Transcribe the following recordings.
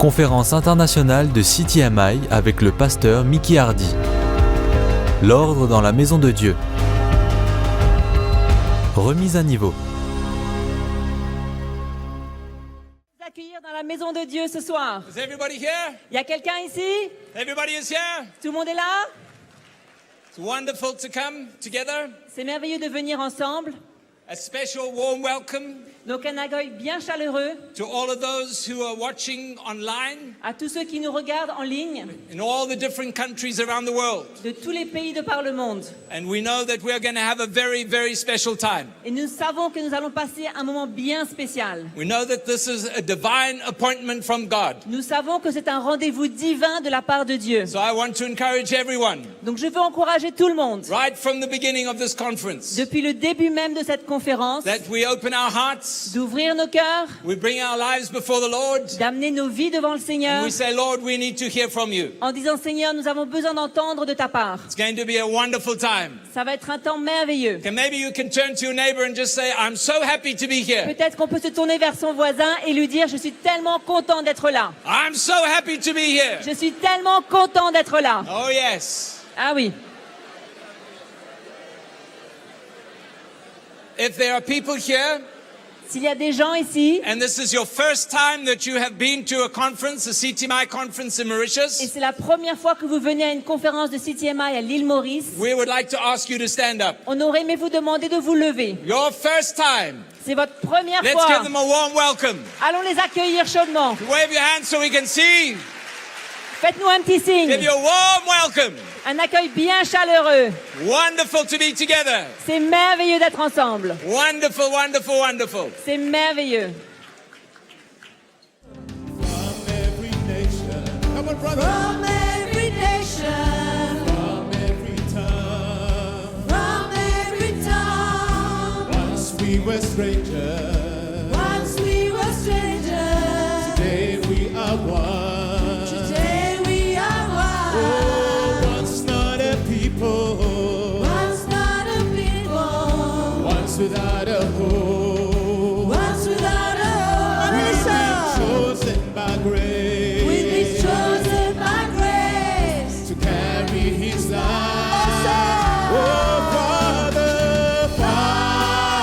conférence internationale de CTMI avec le pasteur Mickey Hardy. L'ordre dans la maison de Dieu. Remise à niveau. Accueillir dans la maison de Dieu ce soir. Is everybody here? Il y a quelqu'un ici? Everybody is here? Tout le monde est là? It's wonderful to come together. C'est merveilleux de venir ensemble. A special warm welcome Donc un accueil bien chaleureux to all of those who are watching online à tous ceux qui nous regardent en ligne in all the different countries around the world. de tous les pays de par le monde. And we know that we are going to have a very, very special time. Et nous savons que nous allons passer un moment bien spécial. We know that this is a divine appointment from God. Nous savons que c'est un rendez-vous divin de la part de Dieu. So I want to encourage everyone, Donc je veux encourager tout le monde, right from the beginning of this conference, depuis le début même de cette conférence, that we open our hearts, d'ouvrir nos cœurs, we bring our lives before the Lord, d'amener nos vies devant le Seigneur, and we say, Lord, we need to hear from you. en disant Seigneur, nous avons besoin d'entendre de ta part. It's going to be a wonderful time. Ça va être un temps merveilleux. And maybe you can turn to your neighbor and just say, I'm so happy to be here. Peut-être qu'on peut se tourner vers son voisin et lui dire, je suis tellement content d'être là. I'm so happy to be here. Je suis tellement content d'être là. Oh, yes. Ah oui. If there are people here, S'il y a des gens ici, and this is your first time that you have been to a conference, a CTMI conference in et Mauritius, c'est la première fois que vous venez à une conférence de CTMI à l'île Maurice, we would like to ask you to stand up. on aurait aimé vous demander de vous lever. Your first time. C'est votre première Let's fois. give them a warm welcome. Allons les accueillir chaudement. Wave your hands so we can see. Faites-nous un petit signe. Give you a warm welcome. Un accueil bien chaleureux. Wonderful to be together. C'est merveilleux d'être ensemble. Wonderful, wonderful, wonderful. C'est merveilleux. From every nation, come on, brother. From every nation, From every tongue, from every tongue, once we were strangers, once we were strangers, today we are one. today we are one. Oh, once not a people, Once not a people, once without a hope. once without a hope. We've been chosen by grace. We've been chosen by grace. to carry His light. Awesome. Oh, Father,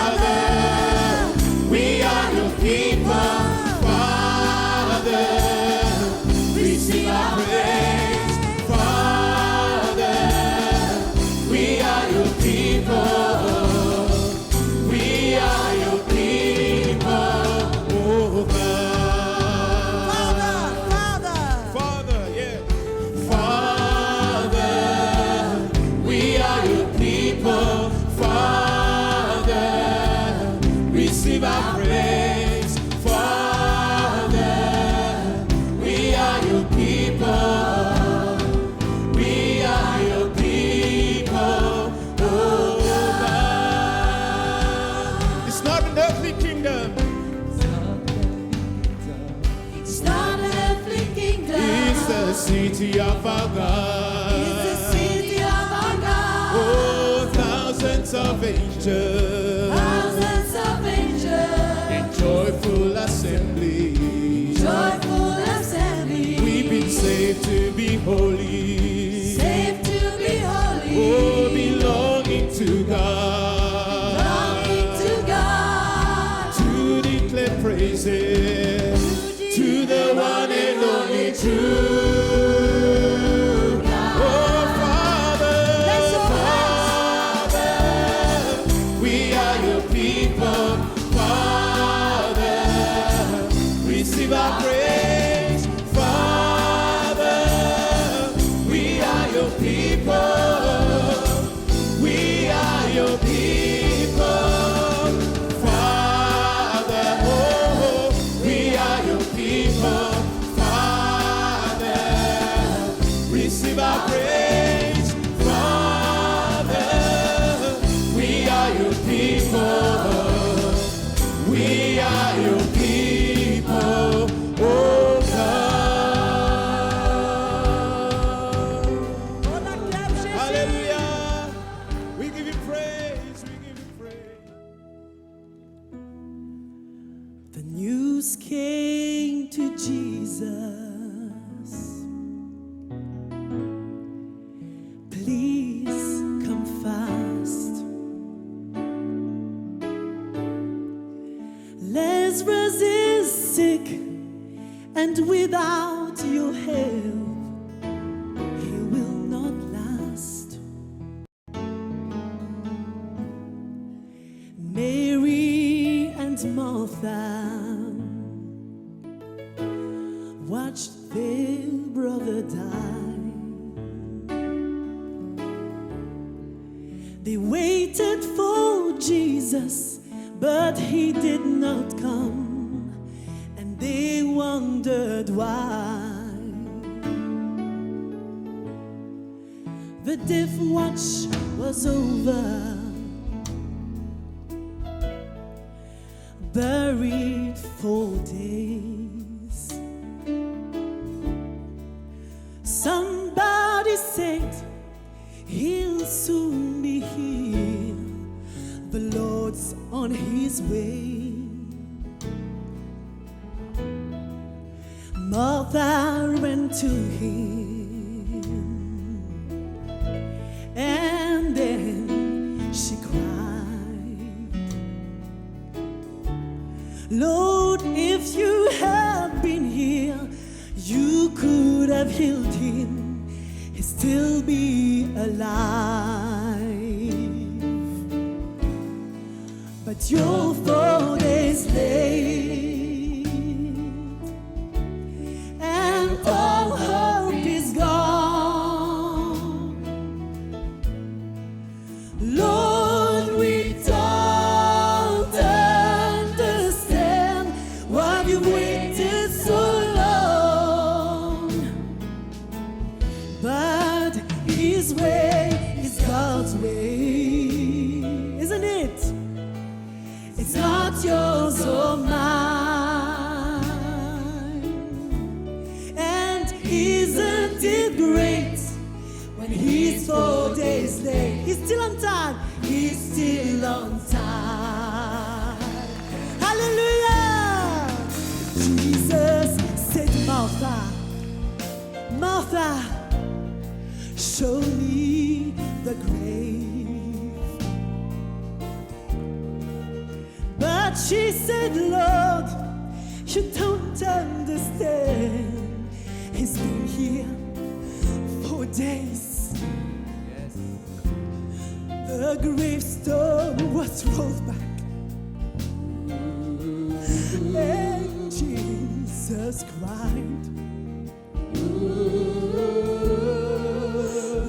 Father, we are your people. Father, receive our praise. Father, we are your people. We are your people. Oh, God. Father, yeah. Father, we are your people. Father, receive our praise. Father, we are your people. We are your people. Oh, God. It's not an earthly kingdom. It's not an earthly kingdom. It's the city of our God. It's the city of our God. Oh, thousands of angels Thousands of angels, in joyful assembly. joyful assembly. We've been saved to be holy. Saved to be holy. Oh, belonging to God. Belonging to God. To declare praises to the one and only true. Oh, Father, Bless your Father, we are your people. Father, receive our praise. Father, we are your people. We are your people. Father, oh, we are your people. Father, receive our praise. Father, we are your people. We are your people. Oh, God. Hallelujah. We give you praise. We give you praise. The news came to Jesus. sick, and without your help, he will not last. Mary and Martha watched their brother die. They waited for Jesus, but he did not come, and they wondered why. The death watch was over, buried 4 days. Somebody said he'll soon be here, the Lord's on his way. Martha ran to him, and then she cried, Lord, if you had been here, you could have healed him, he'd still be alive. But you're 4 days late, and all hope is gone. Lord, we don't understand why you waited so long, but his way is God's way, isn't it? It's not yours or mine. And isn't it great when he's 4 days late? He's still on time. He's still on time. Hallelujah! Jesus said to Martha, Martha, show me the grave. But she said, Lord, you don't understand. He's been here 4 days. Yes. The gravestone was rolled back, and Jesus cried,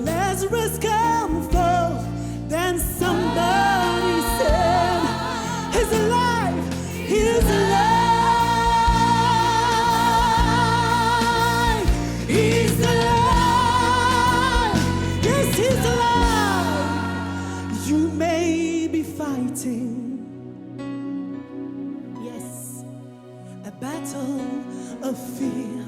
Lazarus, come forth. Then somebody said, He's alive, he's alive, he's alive, yes, he's alive. You may be fighting, yes, a battle of fear.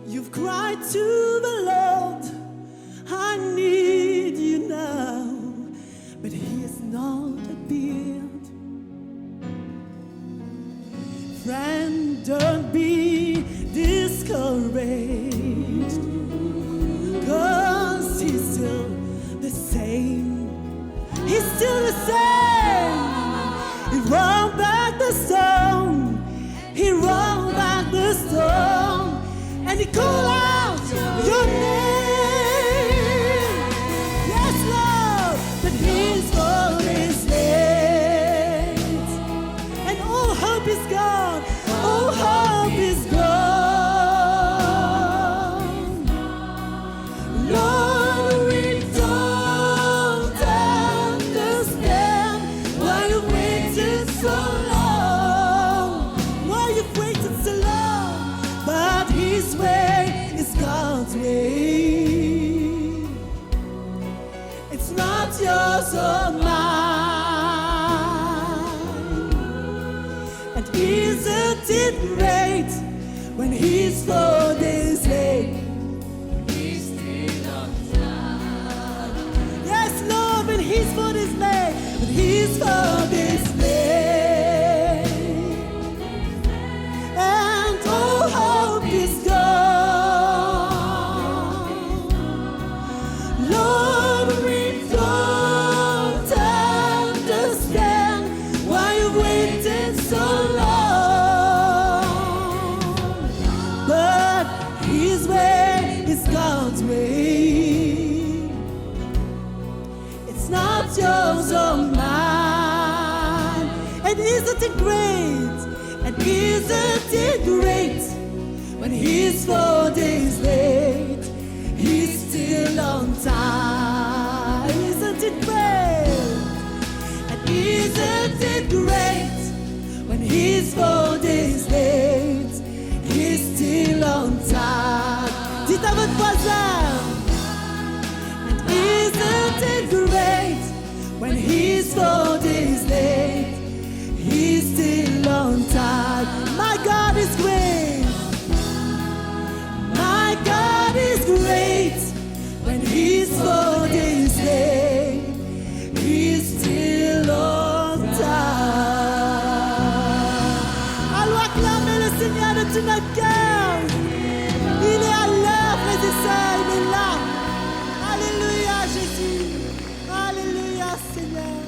You've cried to the Lord, I need you now, but he has not appeared. Friend, don't be discouraged, 'cause he's still the same. He's still the same. He rolled back the stone. He rolled back the stone, and he called out your name. Yes, Lord, but his voice is late, and all hope is gone. All hope is gone. Lord, we don't understand why you waited so long. Why you've waited so long, but his way is God's way. It's not yours or mine. And isn't it great when he's 4 days late? He's still on time. Yes, Lord, when he's 4 days late, when he's 4 days late, and all hope is gone. Lord, we don't understand why you wait Isn't it great? And isn't it great? When he's 4 days late, he's still on time. Isn't it great? And isn't it great? When he's 4 days late, he's still on time. Dites à votre voisin. And isn't it great? When he's 4 days late, he's still on time. My God is great. My God is great. When he's 4 days late, he's still on time. Allons acclamer le Seigneur de tout notre cœur. Il est à l'heure, frères et sœurs, il est là. Alléluia, Jésus. Alléluia, Seigneur.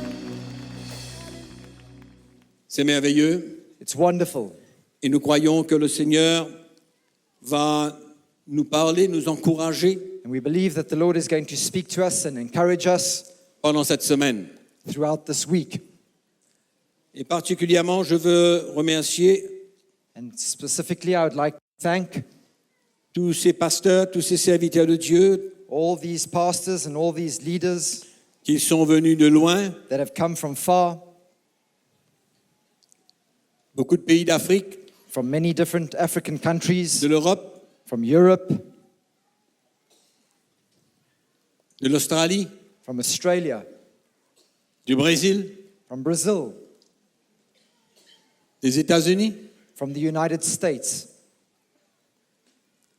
C'est merveilleux It's wonderful. et nous croyons que le Seigneur va nous parler, nous encourager And we believe that the Lord is going to speak to us and encourage us pendant cette semaine. throughout this week. Et particulièrement, je veux remercier And specifically, I would like to thank tous ces pasteurs, tous ces serviteurs de Dieu all these pastors and all these leaders qui sont venus de loin, that have come from far, beaucoup de pays d'Afrique, from many different African countries, de l'Europe, from Europe, de l'Australie, from Australia, du Brésil, from Brazil, des États-Unis, from the United States,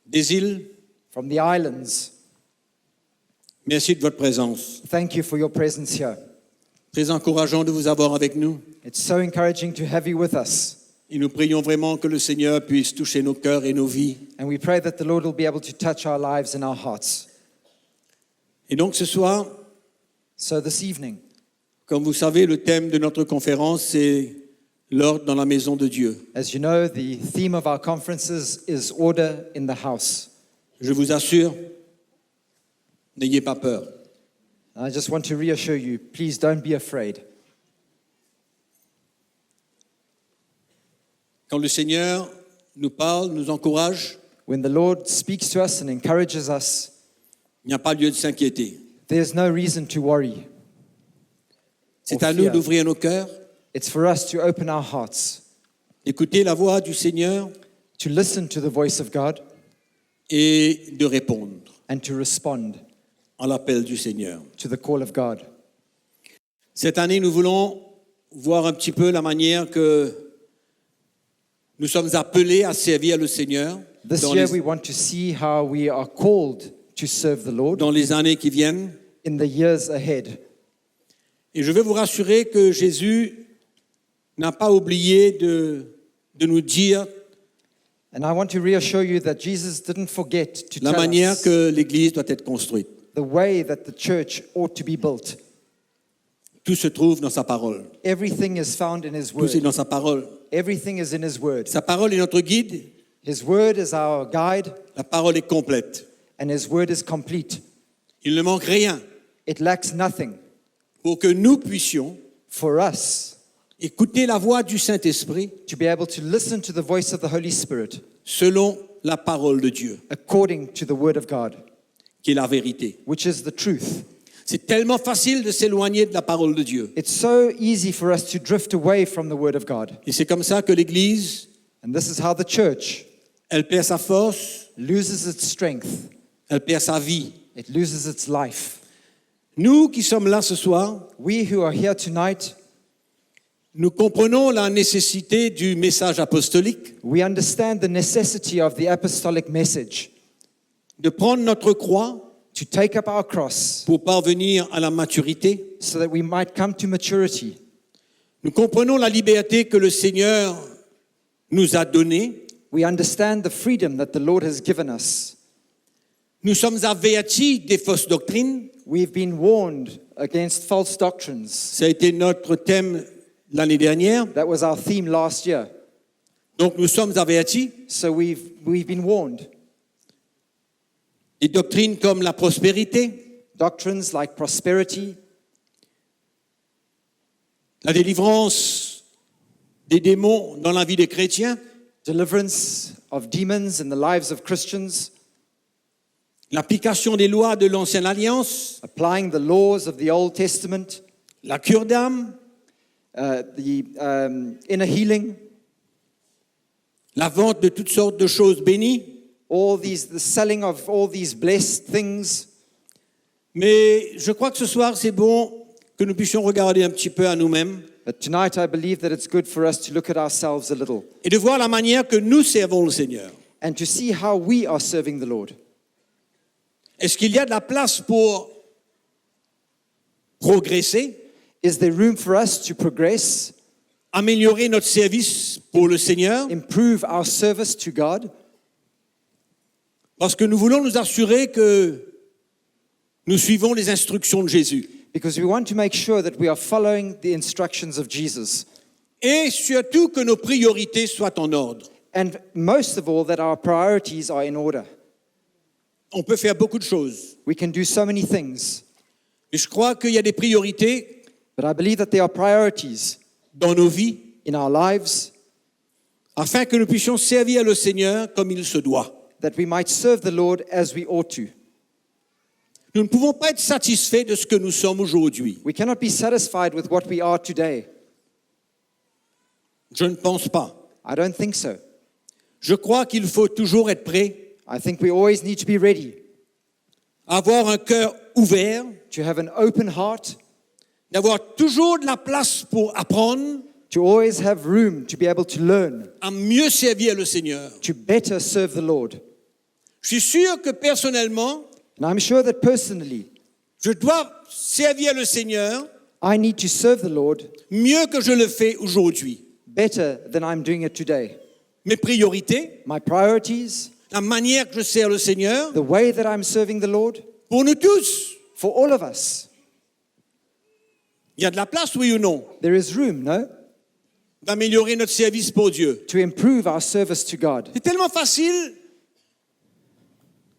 des îles. from the islands. Merci de votre présence. Thank you for your presence here. Très encourageant de vous avoir avec nous. It's so encouraging to have you with us. Et nous prions vraiment que le Seigneur puisse toucher nos cœurs et nos vies. And we pray that the Lord will be able to touch our lives and our hearts. Et donc ce soir, So this evening, comme vous savez, le thème de notre conférence, c'est l'ordre dans la maison de Dieu. as you know, the theme of our conferences is order in the house. Je vous assure, n'ayez pas peur. And I just want to reassure you, please don't be afraid. Quand le Seigneur nous parle, nous encourage, When the Lord speaks to us and encourages us, il n'y a pas lieu de s'inquiéter. there's no reason to worry. C'est Or à nous fear. d'ouvrir nos cœurs, It's for us to open our hearts, d'écouter la voix du Seigneur to listen to the voice of God et de répondre and to respond à l'appel du Seigneur. to the call of God. Cette année, nous voulons voir un petit peu la manière que nous sommes appelés à servir le Seigneur This year we want to see how we are called to serve the Lord dans les années qui viennent. in the years ahead. Et je veux vous rassurer que Jésus n'a pas oublié de nous dire And I want to reassure you that Jesus didn't forget to la tell manière us que l'Église doit être construite. the way that the church ought to be built. Tout se trouve dans sa parole. Everything is found in His Tout est Word. dans sa parole. Everything is in His Word. Sa parole est notre guide. His Word is our guide, La parole est complète. and His Word is complete. Il ne manque rien It lacks nothing pour que nous puissions for us écouter la voix du Saint-Esprit to be able to listen to the voice of the Holy Spirit selon la parole de Dieu, according to the Word of God, qui est la vérité. which is the truth. C'est tellement facile de s'éloigner de la parole de Dieu. It's so easy for us to drift away from the Word of God. Et c'est comme ça que l'Église, And this is how the church elle perd sa force, loses its strength. elle perd sa vie. It loses its life. Nous qui sommes là ce soir, We who are here tonight, nous comprenons la nécessité du message apostolique, we understand the necessity of the apostolic message de prendre notre croix to take up our cross pour parvenir à la maturité. so that we might come to maturity. Nous comprenons la liberté que le Seigneur nous a donnée. We understand the freedom that the Lord has given us. Nous sommes avertis des fausses doctrines. We've been warned against false doctrines. Ça a été notre thème l'année dernière. That was our theme last year. Donc nous sommes avertis. So we've been warned. Des doctrines comme la prospérité, Doctrines like prosperity, la délivrance des démons dans la vie des chrétiens, deliverance of demons in the lives of Christians, l'application des lois de l'Ancienne Alliance, applying the laws of the Old Testament, la cure d'âme, the inner healing, la vente de toutes sortes de choses bénies. the selling of all these blessed things. Mais je crois que ce soir, c'est bon que nous puissions regarder un petit peu à nous-mêmes But tonight I believe that it's good for us to look at ourselves a little et de voir la manière que nous servons le Seigneur. and to see how we are serving the Lord. Est-ce qu'il y a de la place pour progresser, Is there room for us to progress, améliorer notre service pour le Seigneur? improve our service to God? Parce que nous voulons nous assurer que nous suivons les instructions de Jésus. Because we want to make sure that we are following the instructions of Jesus. Et surtout que nos priorités soient en ordre. And most of all, that our priorities are in order. On peut faire beaucoup de choses. We can do so many things, Mais je crois qu'il y a des priorités but I believe that there are priorities dans nos vies in our lives afin que nous puissions servir le Seigneur comme il se doit. that we might serve the Lord as we ought to. Nous ne pouvons pas être satisfaits de ce que nous sommes aujourd'hui. We cannot be satisfied with what we are today. Je ne pense pas. I don't think so. Je crois qu'il faut toujours être prêt, I think we always need to be ready, avoir un cœur ouvert, to have an open heart, d'avoir toujours de la place pour apprendre to always have room to be able to learn, à mieux servir le Seigneur. to better serve the Lord. Je suis sûr que personnellement, And I'm sure that personally, je dois servir le Seigneur I need to serve the Lord mieux que je le fais aujourd'hui. better than I'm doing it today. Mes priorités, My priorities, la manière que je sers le Seigneur, the way that I'm serving the Lord, pour nous tous, for all of us, il y a de la place, oui ou non, there is room, no? d'améliorer notre service pour Dieu. To improve our service to God. C'est tellement facile,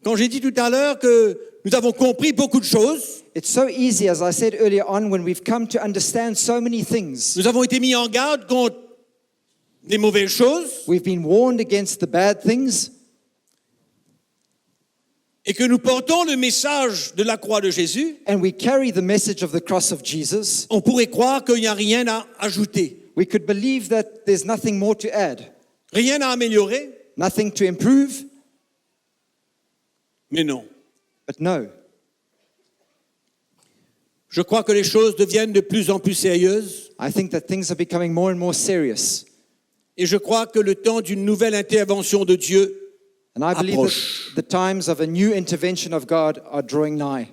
quand j'ai dit tout à l'heure que nous avons compris beaucoup de choses, It's so easy, as I said earlier on, when we've come to understand so many things. nous avons été mis en garde contre les mauvaises choses, We've been warned against the bad things, et que nous portons le message de la croix de Jésus, and we carry the message of the cross of Jesus. on pourrait croire qu'il n'y a rien à ajouter, We could believe that there's nothing more to add, rien à améliorer, nothing to improve, mais non. but no. Je crois que les choses deviennent de plus en plus sérieuses, I think that things are becoming more and more serious. et je crois que le temps d'une nouvelle intervention de Dieu And I believe approche. that the times of a new intervention of God are drawing nigh.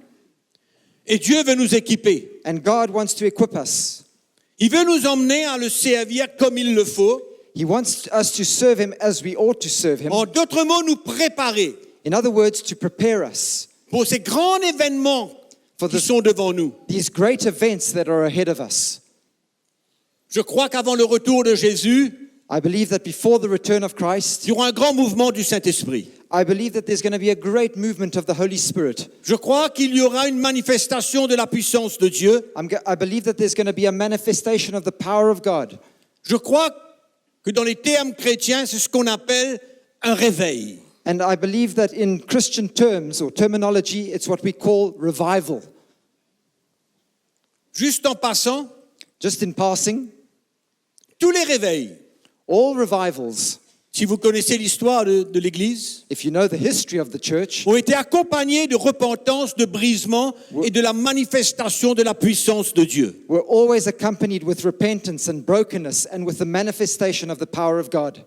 Et Dieu veut nous équiper. And God wants to equip us. Il veut nous emmener à le servir comme il le faut. He wants us to serve Him as we ought to serve Him. En d'autres mots, nous préparer In other words, to prepare us pour ces grands événements for qui sont devant nous. these great events that are ahead of us. Je crois qu'avant le retour de Jésus, I believe that before the return of Christ, il y aura un grand mouvement du Saint-Esprit. I believe that there's going to be a great movement of the Holy Spirit. Je crois qu'il y aura une manifestation de la puissance de Dieu. I believe that there's going to be a manifestation of the power of God. Je crois que dans les termes chrétiens, c'est ce qu'on appelle un réveil. And I believe that in Christian terms or terminology, it's what we call revival. Juste en passant, Just in passing, tous les réveils, all revivals, si vous connaissez l'histoire de l'Église, if you know the history of the church, ont été accompagnés de repentance, de brisement et de la manifestation de la puissance de Dieu. were always accompanied with repentance and brokenness and with the manifestation of the power of God.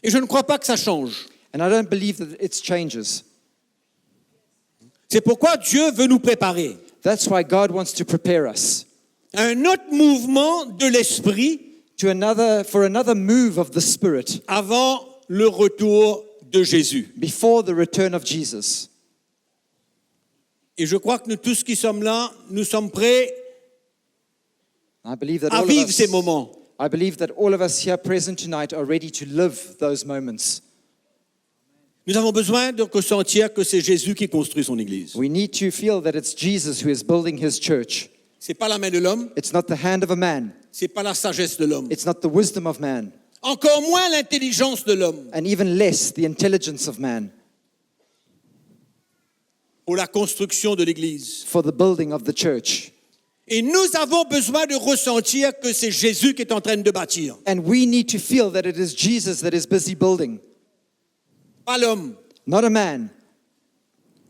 Et je ne crois pas que ça change. And I don't believe that it changes. C'est pourquoi Dieu veut nous préparer That's why God wants to prepare us à un autre mouvement de l'Esprit for another move of the Spirit avant le retour de Jésus. before the return of Jesus. Et je crois que nous tous qui sommes là, nous sommes prêts I believe that à all of vivre us, ces moments. I believe that all of us here present tonight are ready to live those moments. Nous avons besoin de ressentir que c'est Jésus qui construit son Église. We need to feel that it's Jesus who is building His church. C'est pas la main de l'homme, It's not the hand of a man. c'est pas la sagesse de l'homme. It's not the wisdom of man. Encore moins l'intelligence de l'homme And even less the intelligence of man pour la construction de l'Église. for the building of the church. Et nous avons besoin de ressentir que c'est Jésus qui est en train de bâtir, And we need to feel that it is Jesus that is busy building, pas l'homme. not a man.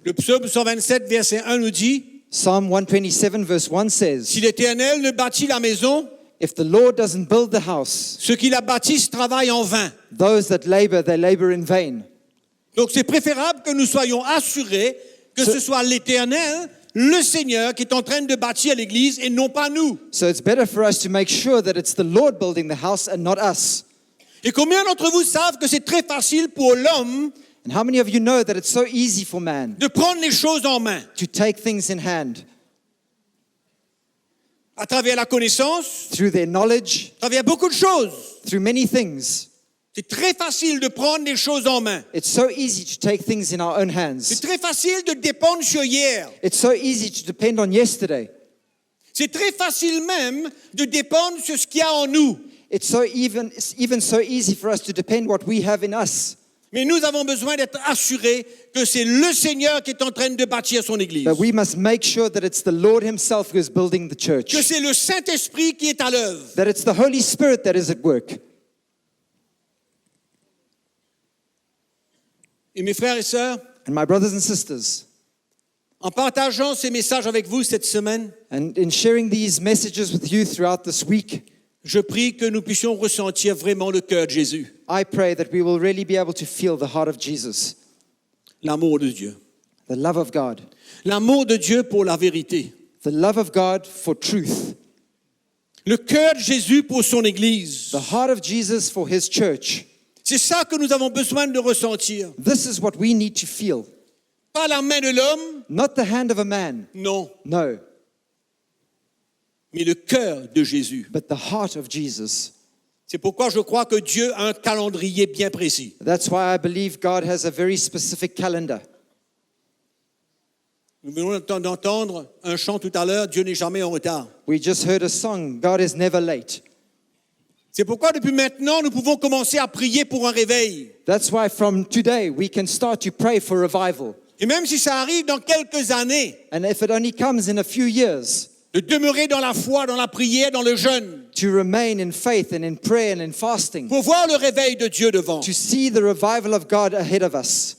Le psaume 127, verset 1 nous dit, Psalm 127 verse 1 si says, l'Éternel ne bâtit la maison, if the Lord doesn't build the house, ceux qui la bâtissent travaillent en vain. those that labor, they labor in vain. Donc c'est préférable que nous soyons assurés que ce soit l'Éternel, le Seigneur, qui est en train de bâtir l'Église et non pas nous. So it's better for us to make sure that it's the Lord building the house and not us. Et combien d'entre vous savent que c'est très facile pour l'homme And how many of you know that it's so easy for man de prendre les choses en main to take things in hand à travers la connaissance, through their knowledge, à travers beaucoup de choses? through many things? C'est très facile de prendre les choses en main. It's so easy to take things in our own C'est hands. très facile de dépendre sur hier. It's so easy to depend on yesterday. C'est très facile même de dépendre sur ce qu'il y a en nous. It's even so easy for us to depend what we have in us. Mais nous avons besoin d'être assurés que c'est le Seigneur qui est en train de bâtir son Église. But we must make sure that it's the Lord himself who is building the church. Que c'est le Saint-Esprit qui est à l'œuvre. That it's the Holy Spirit that is at work. Et mes frères et sœurs, And my brothers and sisters, en partageant ces messages avec vous cette semaine, and in sharing these messages with you throughout this week, je prie que nous puissions ressentir vraiment le cœur de Jésus, I pray that we will really be able to feel the heart of Jesus, l'amour de Dieu. the love of God, L'amour de Dieu pour la vérité. the love of God for truth, Le cœur de Jésus pour son Église. the heart of Jesus for his church. C'est ça que nous avons besoin de ressentir. This is what we need to feel. Pas la main de l'homme, Not the hand of a man, non, no, mais le cœur de Jésus. but the heart of Jesus. C'est pourquoi je crois que Dieu a un calendrier bien précis. That's why I believe God has a very specific calendar. Nous venons d'entendre un chant tout à l'heure, Dieu n'est jamais en retard. We just heard a song, God is never late. C'est pourquoi depuis maintenant, nous pouvons commencer à prier pour un réveil. That's why from today we can start to pray for revival. Et même si ça arrive dans quelques années, And if it only comes in a few years, de demeurer dans la foi, dans la prière, dans le jeûne, to remain in faith and in prayer and in fasting, pour voir le réveil de Dieu devant. to see the revival of God ahead of us.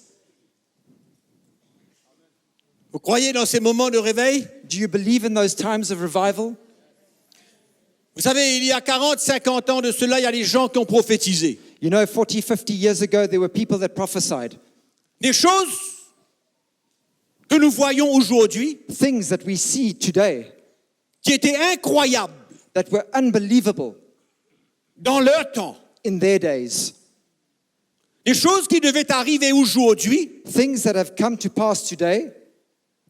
Vous croyez dans ces moments de réveil? Do you believe in those times of revival? Vous savez, il y a 40, 50 ans de cela, il y a des gens qui ont prophétisé. You know, 40, 50 years ago, there were people that prophesied. Des choses que nous voyons aujourd'hui, Things that we see today qui étaient incroyables that were unbelievable dans leur temps. in their days. Des choses qui devaient arriver aujourd'hui, Things that have come to pass today,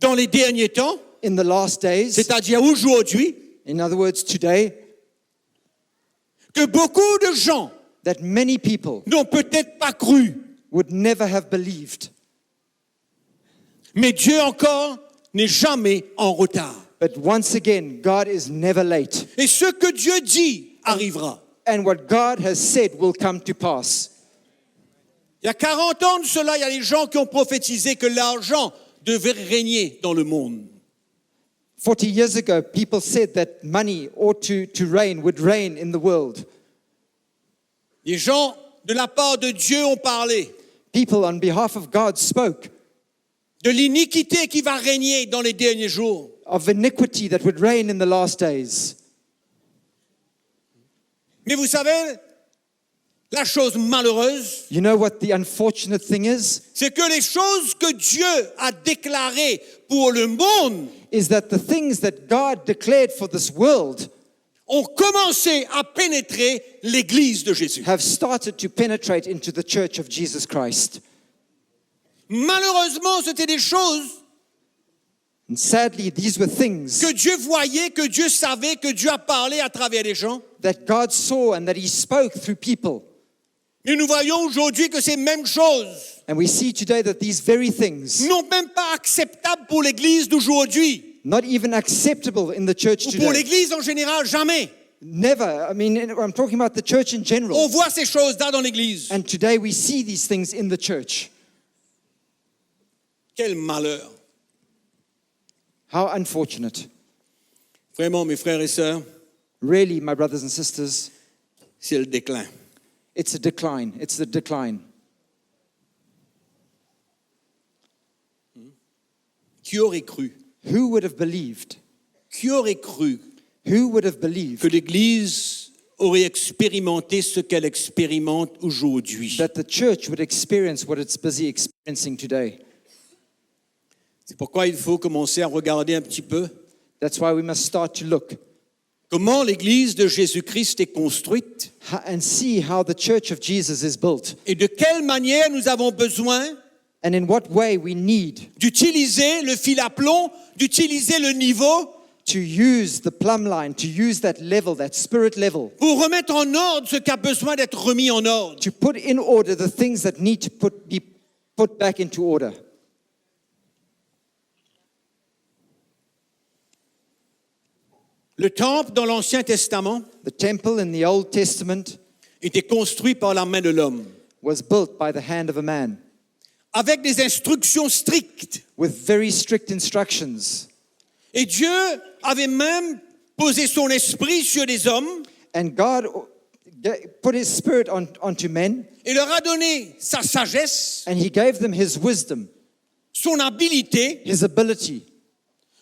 dans les derniers temps, in the last days, c'est-à-dire aujourd'hui, in other words, today, que beaucoup de gens that many people n'ont peut-être pas cru. would never have believed. Mais Dieu encore n'est jamais en retard. But once again, God is never late. Et ce que Dieu dit arrivera. And what God has said will come to pass. Il y a 40 ans de cela, il y a des gens qui ont prophétisé que l'argent devait régner dans le monde. 40 years ago, people said that money ought would reign in the world. Les gens de la part de Dieu ont parlé People on behalf of God spoke de l'iniquité qui va régner dans les derniers jours. of iniquity that would reign in the last days. Mais vous savez, la chose malheureuse, You know what the unfortunate thing is? c'est que les choses que Dieu a déclarées pour le monde Is that the things that God declared for this world ont commencé à pénétrer l'Église de Jésus. have started to penetrate into the church of Jesus Christ. Malheureusement, c'était des choses And sadly, these were things que Dieu voyait, que Dieu savait, que Dieu a parlé à travers les gens. that God saw and that He spoke through people. Mais nous voyons aujourd'hui que ces mêmes choses And we see today that these very things n'ont même pas acceptables pour l'Église d'aujourd'hui. Not even acceptable in the church Ou pour today. l'Église en général, jamais. Never. I mean, I'm talking about the church in On general. voit ces choses-là dans l'Église. And today we see these things in the church. Quel malheur. How unfortunate. Vraiment, mes frères et sœurs, Really, my brothers and sisters, c'est le déclin. it's a decline. It's the decline. Qui aurait cru? Who would have believed? Qui aurait cru Who would have believed que l'Église aurait expérimenté ce qu'elle expérimente aujourd'hui? that the church would experience what it's busy experiencing today? C'est pourquoi il faut commencer à regarder un petit peu That's why we must start to look comment l'Église de Jésus-Christ est construite and see how the church of Jesus is built et de quelle manière nous avons besoin and in what way we need d'utiliser le fil à plomb, d'utiliser le niveau to use the plumb line, to use that level, that spirit level, pour remettre en ordre ce qui a besoin d'être remis en ordre. to put in order the things that need to be put back into order. Le temple dans l'Ancien Testament The temple in the Old Testament était construit par la main de l'homme, was built by the hand of a man avec des instructions strictes. with very strict instructions. Et Dieu avait même posé son esprit sur les hommes And God put his spirit onto men, et leur a donné sa sagesse, and he gave them his wisdom, son habileté his ability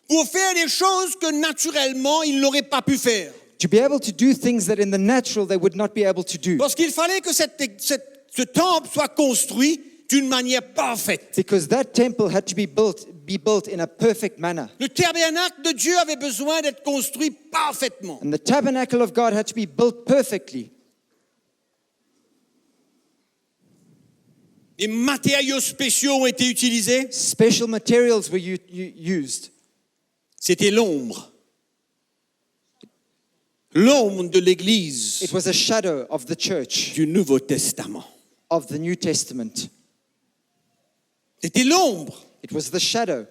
pour faire des choses que naturellement ils n'auraient pas pu faire. to be able to do things that in the natural they would not be able to do. Parce qu'il fallait que ce temple soit construit d'une manière parfaite. Because that temple had to be built in a perfect manner. Le tabernacle de Dieu avait besoin d'être construit parfaitement. And the tabernacle of God had to be built perfectly. Des matériaux spéciaux ont été utilisés. Special materials were used. C'était l'ombre. L'ombre de l'Église It was a shadow of the church, du Nouveau Testament. of the New Testament. C'était l'ombre It was the shadow,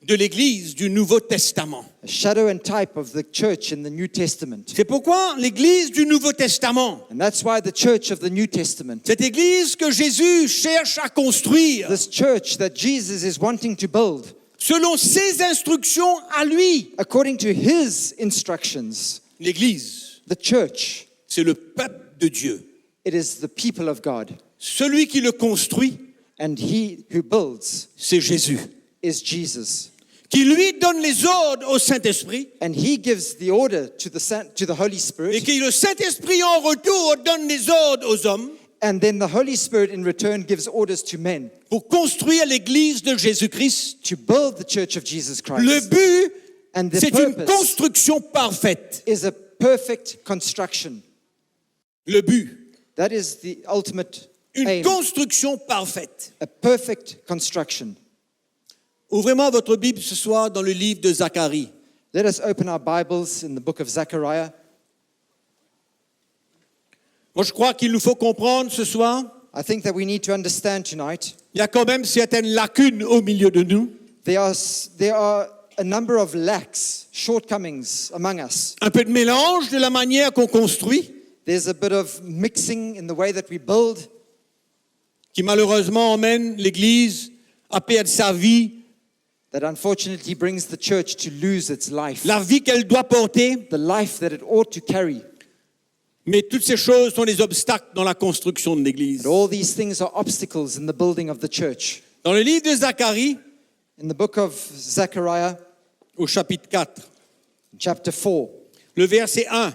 de l'Église du Nouveau Testament. a shadow and type of the church in the New Testament. C'est pourquoi l'Église du Nouveau Testament, And that's why the church of the New Testament, cette Église que Jésus cherche à construire this church that Jesus is wanting to build, selon ses instructions à lui. according to his instructions, L'Église, the church, c'est le peuple de Dieu. it is the people of God. Celui qui le construit, And he who builds c'est Jésus, is Jesus. qui lui donne les ordres au Saint-Esprit And he gives the order to the Holy et Spirit. que le Saint-Esprit en retour donne les ordres aux hommes And then the Holy Spirit in return gives orders to men pour construire l'Église de Jésus-Christ. to build the church of Jesus Le Christ. but, And the c'est une purpose construction parfaite. is a perfect construction. Le but, That is the ultimate une aim, construction parfaite. a perfect construction. Ouvrez-moi votre Bible ce soir dans le livre de Zacharie. Let us open our Bibles in the book of Zechariah. Moi, je crois qu'il nous faut comprendre ce soir, I think that we need to understand tonight il y a quand même certaines lacunes au milieu de nous. there are a number of lacks, shortcomings among us. Un peu de mélange de la manière qu'on construit, There's a bit of mixing in the way that we build qui malheureusement emmène l'Église à perdre sa vie, that unfortunately brings the church to lose its life, la vie qu'elle doit porter. the life that it ought to carry. Mais toutes ces choses sont des obstacles dans la construction de l'Église. But all these things are obstacles in the building of the church. Dans le livre de Zacharie, In the book of Zechariah, au chapitre 4, chapter 4, le verset 1.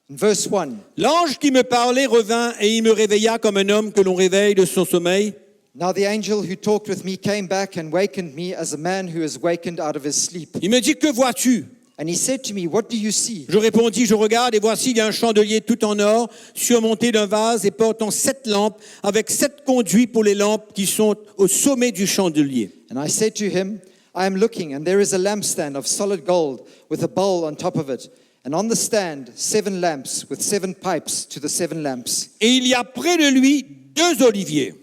in verse 1, L'ange qui me parlait revint et il me réveilla comme un homme que l'on réveille de son sommeil. now the angel who talked with me came back and wakened me as a man who is wakened out of his sleep. Il me dit, que vois-tu? And he said to me, what do you see? Je répondis, je regarde et voici, il y a un chandelier tout en or, surmonté d'un vase et portant 7 lampes, avec 7 conduits pour les lampes qui sont au sommet du chandelier. And I said to him, I am looking, and there is a lampstand of solid gold with a bowl on top of it. And on the stand, 7 lamps with 7 pipes to the 7 lamps. Et il y a près de lui 2 oliviers.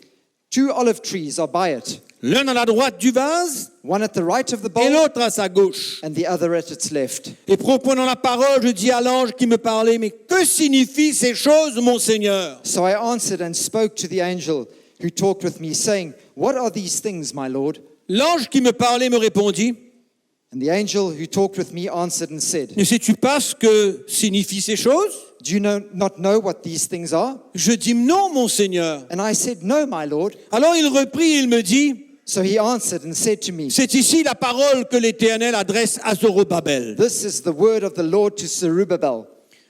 2 olive trees are by it. l'un à la droite du vase one at the right of the et bowl l'autre à sa gauche. and the other at its left. Et reprenant la parole, je dis à l'ange qui me parlait, mais que signifient ces choses, mon Seigneur? So I answered and spoke to the angel who talked with me, saying, What are these things, my Lord? L'ange qui me parlait me répondit, And the angel who talked with me answered and said, ne sais-tu pas ce que signifient ces choses? Do you not know what these things are? Je dis non, mon Seigneur. And I said, No, my Lord. Alors il reprit et il me dit, So he answered and said to me, c'est ici la parole que l'Éternel adresse à Zorobabel. This is the word of the Lord to Zerubbabel.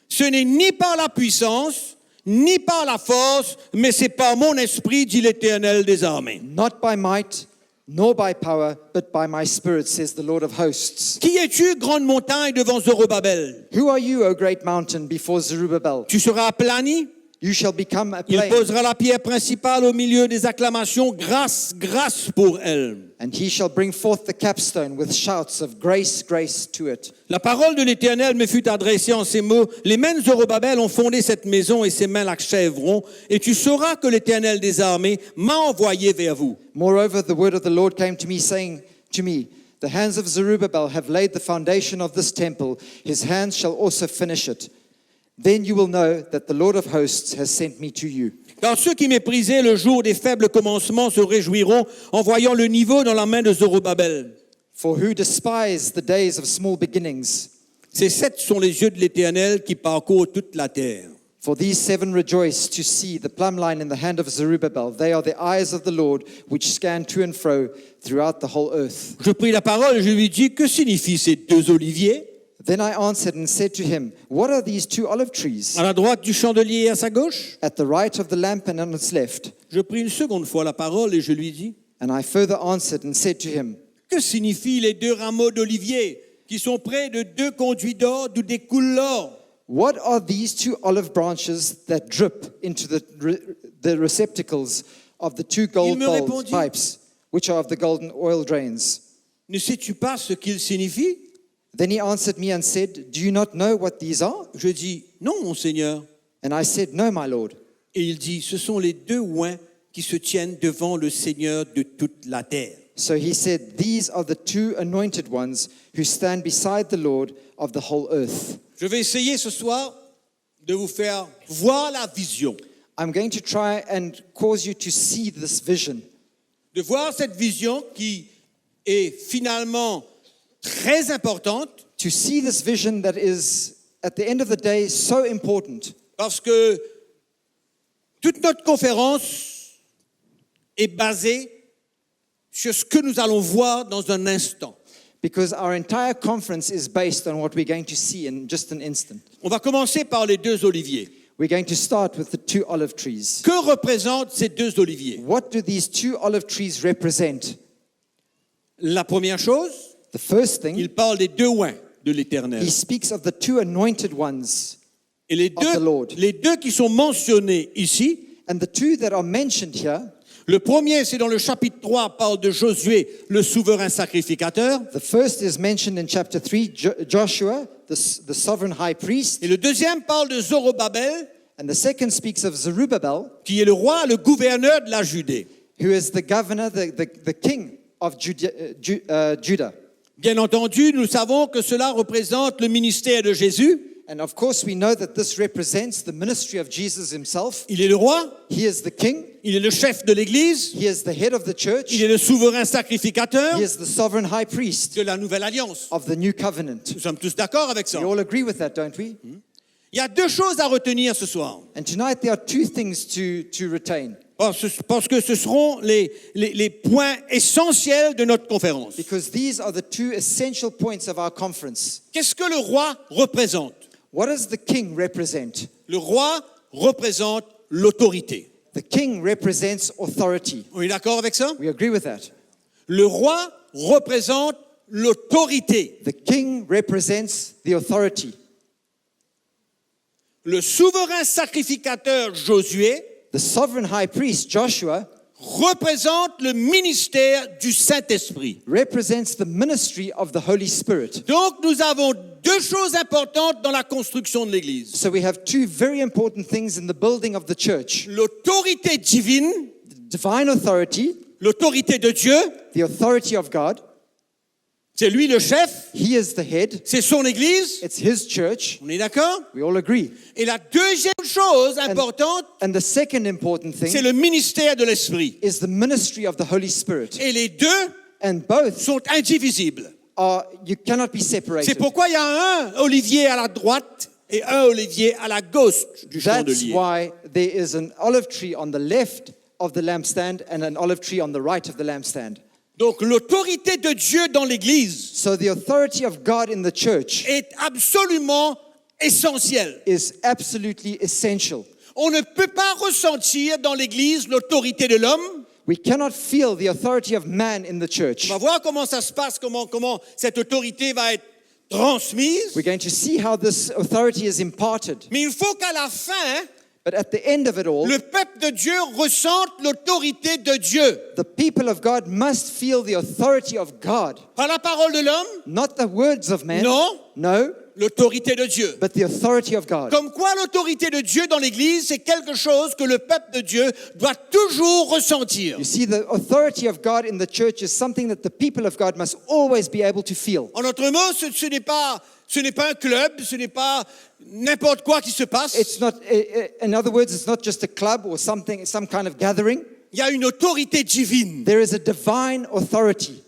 Ce n'est ni par la puissance, ni par la force, mais c'est par mon esprit, dit l'Éternel des armées. Not by might, nor by power, but by my spirit, says the Lord of hosts. Qui es-tu, grande montagne, devant Zorobabel? Who are you, O great mountain, before Zerubbabel? Tu seras aplani. You shall become a Il plain, posera la pierre principale au milieu des acclamations, grâce, grâce pour elle. and he shall bring forth the capstone with shouts of grace, grace to it. La parole de l'Éternel me fut adressée en ces mots. Les mains de Zorobabel ont fondé cette maison et ses mains l'achèveront. Et tu sauras que l'Éternel des armées m'a envoyé vers vous. Moreover, the word of the Lord came to me, saying to me, The hands of Zerubbabel have laid the foundation of this temple. His hands shall also finish it. Then you will know that the Lord of hosts has sent me to you. Car ceux qui méprisaient le jour des faibles commencements se réjouiront en voyant le niveau dans la main de Zorobabel. For who despise the days of small beginnings? Ces sept sont les yeux de l'Éternel qui parcourent toute la terre. For these seven rejoice to see the plumb line in the hand of Zerubbabel. They are the eyes of the Lord, which scan to and fro throughout the whole earth. Je pris la parole et je lui dis, que signifient ces deux oliviers Then I answered and said to him, What are these two olive trees? à la droite du chandelier et à sa gauche? At the right of the lamp and on its left. Je pris une seconde fois la parole et je lui dis, And I further answered and said to him, que signifient les deux rameaux d'olivier qui sont près de deux conduits d'or d'où découle l'or? What are these two olive branches that drip into the receptacles of the two gold me bowls, répondit, pipes, which are of the golden oil drains? Ne sais-tu pas ce qu'ils signifient? Then he answered me and said, Do you not know what these are? Je dis, non, mon Seigneur. And I said, No, my Lord. Et il dit, ce sont les deux oins qui se tiennent devant le Seigneur de toute la terre. So he said, These are the two anointed ones who stand beside the Lord of the whole earth. Je vais essayer ce soir de vous faire voir la vision, I'm going to try and cause you to see this vision, de voir cette vision qui est finalement très importante to see this vision that is, at the end of the day, so important. parce que toute notre conférence est basée sur ce que nous allons voir dans un instant. Because our entire conference is based on what we're going to see in just an instant. On va commencer par les deux oliviers. We're going to start with the two olive trees. Que représentent ces deux oliviers? What do these two olive trees represent? La première chose, The first thing, il parle des deux oins de l'Éternel. he speaks of the two anointed ones. Et les of the Lord. deux qui sont mentionnés ici, And the two that are mentioned here, le premier, c'est dans le chapitre 3, parle de Josué, le souverain sacrificateur. the first is mentioned in chapter 3, Joshua, the sovereign high priest. Et le deuxième parle de Zorobabel, And the second speaks of Zerubbabel, qui est le roi, le gouverneur de la Judée. who is the governor, the king of Judah. Bien entendu, nous savons que cela représente le ministère de Jésus. And of course, we know that this represents the ministry of Jesus himself. Il est le roi, He is the king. il est le chef de l'Église, He is the head of the church. il est le souverain sacrificateur He is the sovereign high priest de la nouvelle alliance. of the new covenant. Nous sommes tous d'accord avec ça. We all agree with that, don't we? Il y a deux choses à retenir ce soir. And tonight there are two things to retain, Parce que ce seront les points essentiels de notre conférence. because these are the two essential points of our conference. Qu'est-ce que le roi représente? What does the king represent? Le roi représente l'autorité. The king represents authority. On est d'accord avec ça? We agree with that. Le roi représente l'autorité. The king represents the authority. Le souverain sacrificateur Josué The sovereign high priest, Joshua, représente le ministère du Saint-Esprit. represents the ministry of the Holy Spirit. Donc nous avons deux choses importantes dans la construction de l'Église. So we have two very important things in the building of the church. L'autorité divine Divine authority L'autorité de Dieu, the authority of God. c'est lui le chef, He is the head. c'est son église. It's His church. On est d'accord? We all agree. Et la deuxième chose importante, And the second important c'est thing le ministère de l'Esprit. is the ministry of the Holy Spirit. Et les deux And both sont indivisibles. you cannot be C'est separated. pourquoi il y a un olivier à la droite et un olivier à la gauche du That's chandelier. why there is an olive tree on the left of the lampstand and an olive tree on the right of the lampstand. Donc l'autorité de Dieu dans l'Église So the authority of God in the church est absolument essentielle. is absolutely essential. On ne peut pas ressentir dans l'Église l'autorité de l'homme. We cannot feel the authority of man in the church. On va voir comment ça se passe, comment cette autorité va être transmise. We're going to see how this authority is imparted. Mais il faut qu'à la fin, But at the end of it all, le peuple de Dieu ressente l'autorité de Dieu. the people of God must feel the authority of God. Pas la parole de l'homme, Not the words of man. non, No, l'autorité de Dieu. but the authority of God. Comme quoi l'autorité de Dieu dans l'Église, c'est quelque chose que le peuple de Dieu doit toujours ressentir. You see, the authority of God in the church is something that the people of God must always be able to feel. En d'autres mots, ce n'est pas un club, ce n'est pas n'importe quoi qui se passe. It's not, in other words, it's not just a club or something, some kind of gathering. Il y a une autorité divine. There is a divine authority.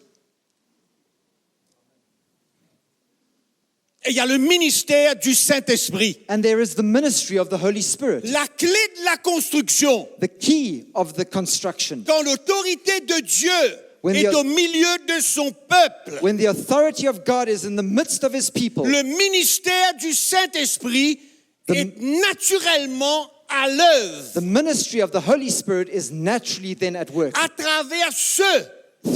Et il y a le ministère du Saint-Esprit. And there is the ministry of the Holy Spirit, La clé de la construction, the key of the construction. quand l'autorité de Dieu When est the- au milieu de son peuple, When the authority of God is in the midst of His people, le ministère du Saint-Esprit The- est naturellement à l'œuvre the ministry of the Holy Spirit is naturally then at work à travers ceux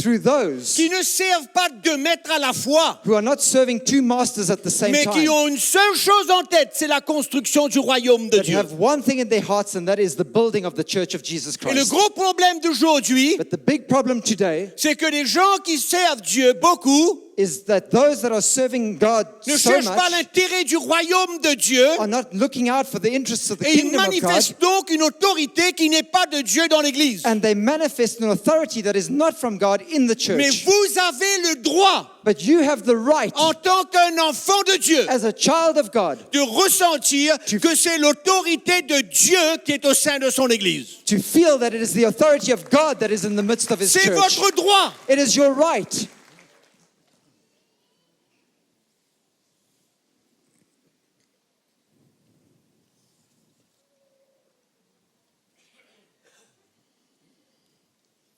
through those qui ne servent pas deux maîtres à la fois, who are not serving two masters at the same mais qui time, ont une seule chose en tête, c'est la construction du royaume de that Dieu. have one thing in their hearts, and that is the building of the church of Jesus Et le Christ. gros problème d'aujourd'hui, But the big problem today c'est que les gens qui servent Dieu beaucoup is that those that are serving God ne so cherchent pas much l'intérêt du royaume de Dieu are not looking out for the interests of the et ils kingdom of God, manifestent donc une autorité qui n'est pas de Dieu dans l'Église. and they manifest an authority that is not from God in the Mais church. vous avez le droit, But you have the right, en tant qu'un enfant de Dieu, as a child of God, de ressentir que c'est l'autorité de Dieu qui est au sein de son Église. to feel that it is the authority of God that is in the midst of His C'est church. votre droit. It is your right.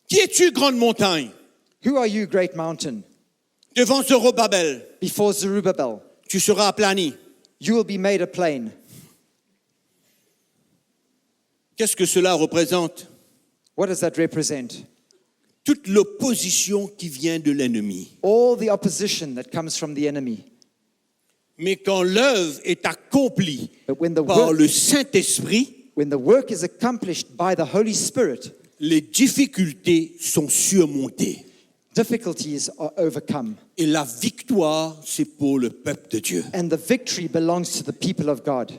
Qui es-tu, grande montagne? Who are you, great mountain? Devant Zorobabel, Before Zerubbabel, tu seras aplani. you will be made a plain. Qu'est-ce que cela représente? What does that represent? Toute l'opposition qui vient de l'ennemi. All the opposition that comes from the enemy. Mais quand l'œuvre est accomplie But when the par work, le Saint-Esprit, when the work is accomplished by the Holy Spirit, les difficultés sont surmontées. difficulties are overcome. Et la victoire, c'est pour le peuple de Dieu. And the victory belongs to the people of God.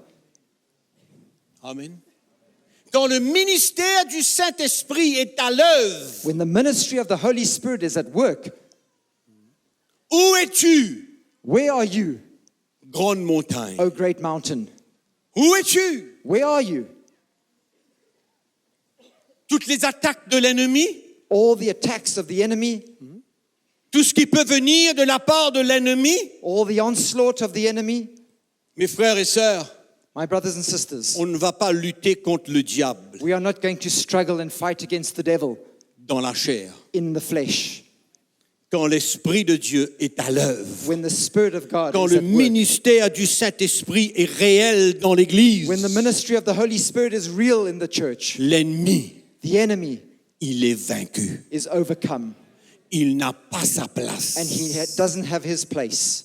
Amen. Quand le ministère du Saint-Esprit est à l'œuvre, When the ministry of the Holy Spirit is at work, où es-tu, where are you, grande montagne? O great mountain? Où es-tu? Where are you? Toutes les attaques de l'ennemi, All the attacks of the enemy, tout ce qui peut venir de la part de l'ennemi, all the onslaught of the enemy, mes frères et sœurs, my brothers and sisters, on ne va pas lutter contre le diable we are not going to struggle and fight against the devil dans la chair. in the flesh. Quand l'Esprit de Dieu est à l'œuvre, When the Spirit of God quand is le at work, ministère du Saint-Esprit est réel dans l'Église, when the ministry of the Holy Spirit is real in the church, l'ennemi, the enemy il est vaincu. is overcome Il n'a pas sa place. and he doesn't have his place.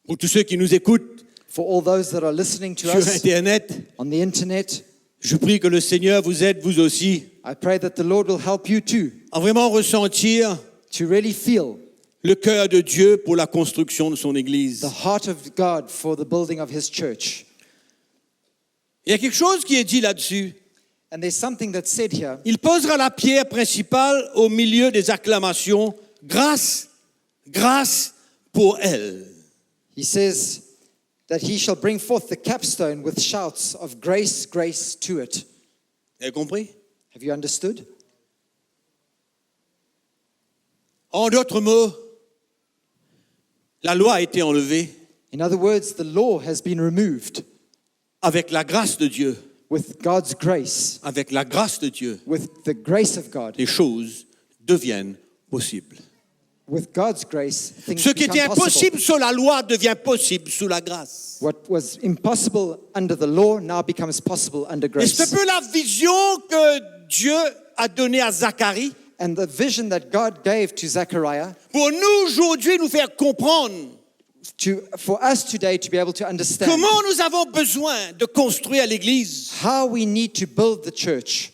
Pour tous ceux qui nous écoutent For all those that are listening to sur us Internet, on the internet, je prie que le Seigneur vous aide, vous aussi, I pray that the Lord will help you too à vraiment ressentir to really feel le cœur de Dieu pour la construction de son Église. the heart of God for the building of his church. Il y a quelque chose qui est dit là-dessus. And there's something that's said here. Il posera la pierre principale au milieu des acclamations. Grâce, grâce pour elle. He says that he shall bring forth the capstone with shouts of grace, grace to it. Vous avez compris? Have you understood? En d'autres mots, la loi a été enlevée In other words, the law has been removed avec la grâce de Dieu. with God's grace, Avec la grâce de Dieu, with the grace of God. les choses deviennent possibles. With God's grace, things Ce qui était become possible. impossible sous la loi devient possible sous la grâce. What was impossible under the law now becomes possible under Et grace. c'est un peu la vision que Dieu a donnée à Zacharie And the vision that God gave to Zechariah pour nous aujourd'hui nous faire comprendre for us today to be able to understand comment nous avons besoin de construire l'Église, how we need to build the church.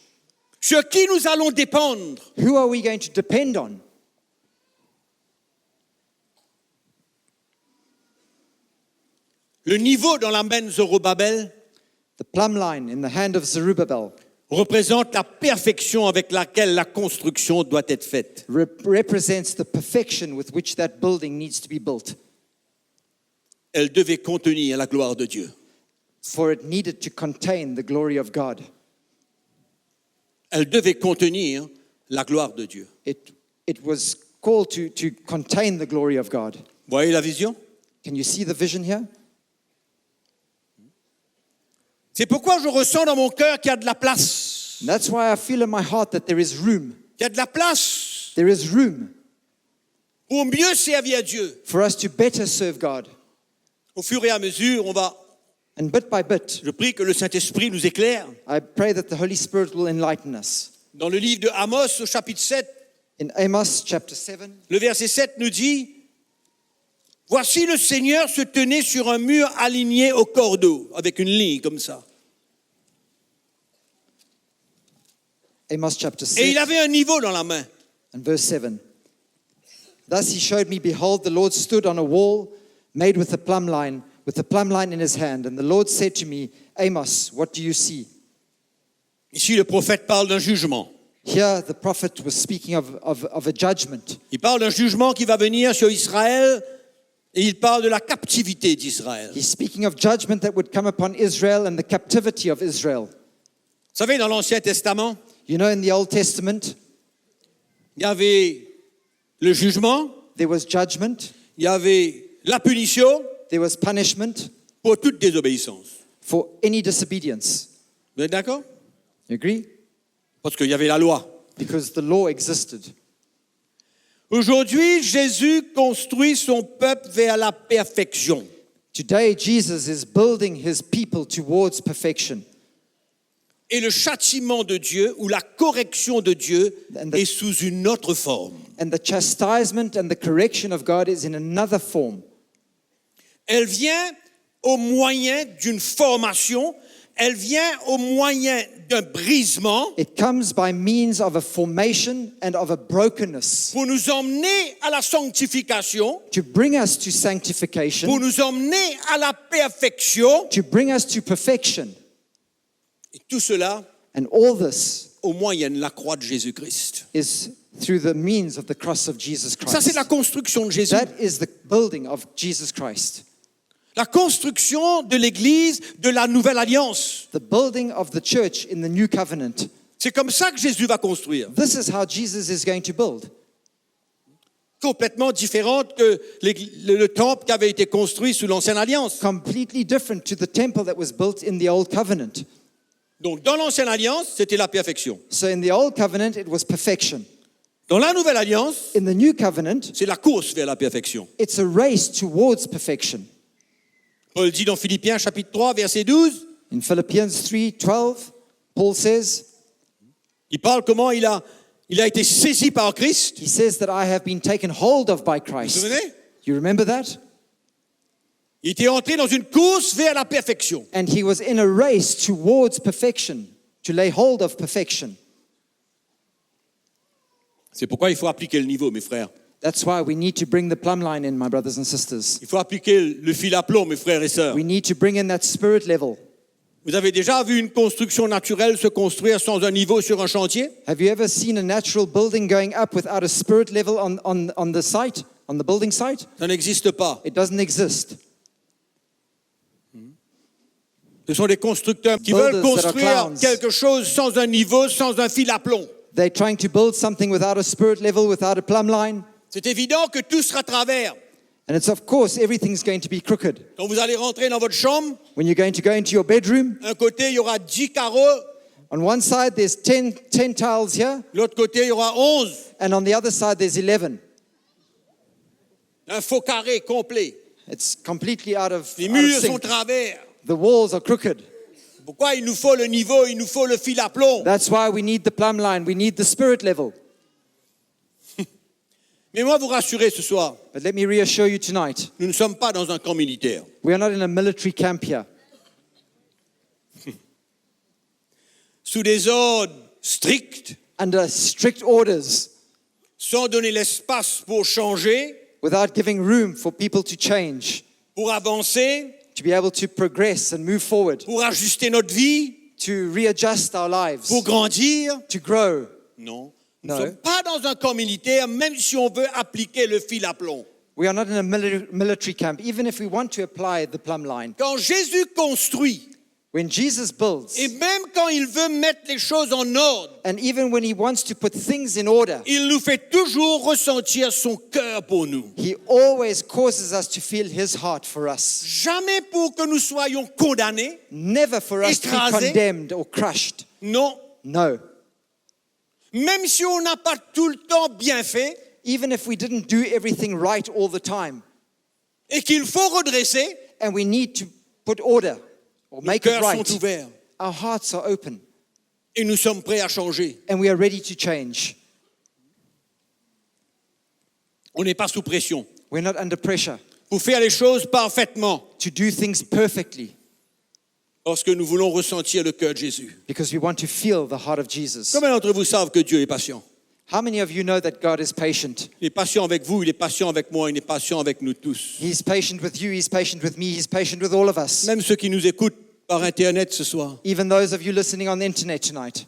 sur qui nous allons dépendre. Who are we going to depend on? Le niveau dans la main de Zorobabel The plumb line in the hand of Zerubbabel représente la perfection avec laquelle la construction doit être faite. represents the perfection with which that building needs to be built. Elle devait contenir la gloire de Dieu. For it needed to contain the glory of God. Elle devait contenir la gloire de Dieu. It was called to contain the glory of God. Voyez la vision? Can you see the vision here? C'est pourquoi je ressens dans mon cœur qu'il y a de la place. And that's why I feel in my heart that there is room. Il y a de la place There is room pour mieux servir à Dieu. for us to better serve God. Au fur et à mesure, And bit by bit, je prie que le Saint-Esprit nous éclaire. I pray that the Holy Spirit will enlighten us. Dans le livre de Amos, au chapitre 7, In Amos chapter 7, le verset 7 nous dit « Voici le Seigneur se tenait sur un mur aligné au cordeau, avec une ligne comme ça. Amos chapter Et il 6 avait un niveau dans la main. and verse 7. Thus he showed me, behold, the Lord stood on a wall made with the plumb line in his hand. And the Lord said to me, Amos, what do you see? Ici, le prophète parle d'un jugement. Here the prophet was speaking of a judgment. Il parle d'un jugement qui va venir sur Israël et il parle de la captivité d'Israël. Vous He's speaking of judgment that would come upon Israel and the captivity of Israel. savez, dans l'Ancien Testament, You know, in the Old Testament, il y avait le jugement, there was judgment, il y avait la punition there was punishment pour toute désobéissance. for any disobedience. Vous êtes d'accord? You agree? Parce qu'il y avait la loi. Because the law existed. Aujourd'hui, Jésus construit son peuple vers la perfection. Today, Jesus is building his people towards perfection. Et le châtiment de Dieu ou la correction de Dieu est sous une autre forme. And the chastisement and the correction of God is in another form. Elle vient au moyen d'une formation, elle vient au moyen d'un brisement It comes by means of a formation and of a brokenness pour nous emmener à la sanctification, to bring us to sanctification, pour nous emmener à la perfection. to bring us to perfection. Et tout cela And all this au moyen de la croix de Jésus-Christ. is through the means of the cross of Jesus Ça, c'est Christ. la construction de Jésus. That is the building of Jesus Christ. La construction de l'Église de la Nouvelle Alliance. The building of the church in the new covenant. C'est comme ça que Jésus va construire. This is how Jesus is going to build. Complètement différente que le temple qui avait été construit sous l'Ancienne Alliance. Completely different to the temple that was built in the old covenant. Donc, dans l'Ancienne Alliance, c'était la perfection. So in the old covenant, it was perfection. Dans la Nouvelle Alliance, In the new covenant, c'est la course vers la perfection. it's a race towards perfection. Paul dit dans Philippiens chapitre 3, verset 12, In Philippians 3:12, Paul says, il parle comment il a été saisi par Christ. he says that I have been taken hold of by Vous vous Christ. souvenez? You remember that? Il était entré dans une course vers la perfection. And he was in a race towards perfection, to lay hold of perfection. C'est pourquoi il faut appliquer le niveau, mes frères. That's why we need to bring the plumb line in, my brothers and sisters. Il faut appliquer le fil à plomb, mes frères et sœurs. We need to bring in that spirit level. Vous avez déjà vu une construction naturelle se construire sans un niveau sur un chantier? Have you ever seen a natural building going up without a spirit level on the site, on the building site? Ça n'existe pas. It doesn't exist. Ce sont des constructeurs qui Builders veulent that are construire clowns. quelque chose sans un niveau, sans un fil à plomb. They're trying to build something without a spirit level, without a plumb line. C'est évident que tout sera travers. And it's of course everything's going to be crooked. Quand vous allez rentrer dans votre chambre, When you're going to go into your bedroom, un côté, il y aura 10 carreaux, on one side there's 10 tiles here, l'autre côté, il y aura 11. and on the other side there's 11. Un faux carré complet. It's completely out of Les murs sont sync. travers. The walls are crooked. Pourquoi il nous faut le niveau, il nous faut le fil à plomb? That's why we need the plumb line. We need the spirit level. Mais moi, vous rassurer ce soir, But let me reassure you tonight, nous ne sommes pas dans un camp militaire. we are not in a military camp here. Sous des ordres stricts, Under strict orders, sans donner l'espace pour changer, without giving room for people to change, pour avancer, to be able to progress and move forward, pour ajuster notre vie, to readjust our lives, pour grandir. to grow. Non. Nous No. ne sommes pas dans un camp militaire, même si on veut appliquer le fil à plomb. We are not in a military camp, even if we want to apply the plumb line. Quand Jésus construit, When Jesus builds, et même quand il veut mettre les choses en ordre, and even when he wants to put things in order, il nous fait toujours ressentir son cœur pour nous. he always causes us to feel his heart for us. Jamais pour que nous soyons condamnés. Never for us to be Écrasé. condemned or crushed. Non. No. Même si on n'a pas tout le temps bien fait Even if we didn't do everything right all the time, et qu'il faut redresser, and we need to put order or nos make it cœurs right, sont ouverts our hearts are open et nous sommes prêts à changer. and we are ready to change. On n'est pas sous pression. We're not under pressure Pour faire les choses parfaitement, to do things perfectly parce que nous voulons ressentir le cœur de Jésus. because we want to feel the heart of Jesus. Combien d'entre vous savent que Dieu est patient? How many of you know that God is patient? Il est patient avec vous, il est patient avec moi, il est patient avec nous tous. He's patient with you, he's patient with me, he's patient with all of us. Même ceux qui nous écoutent par Internet ce soir, Even those of you listening on the internet tonight.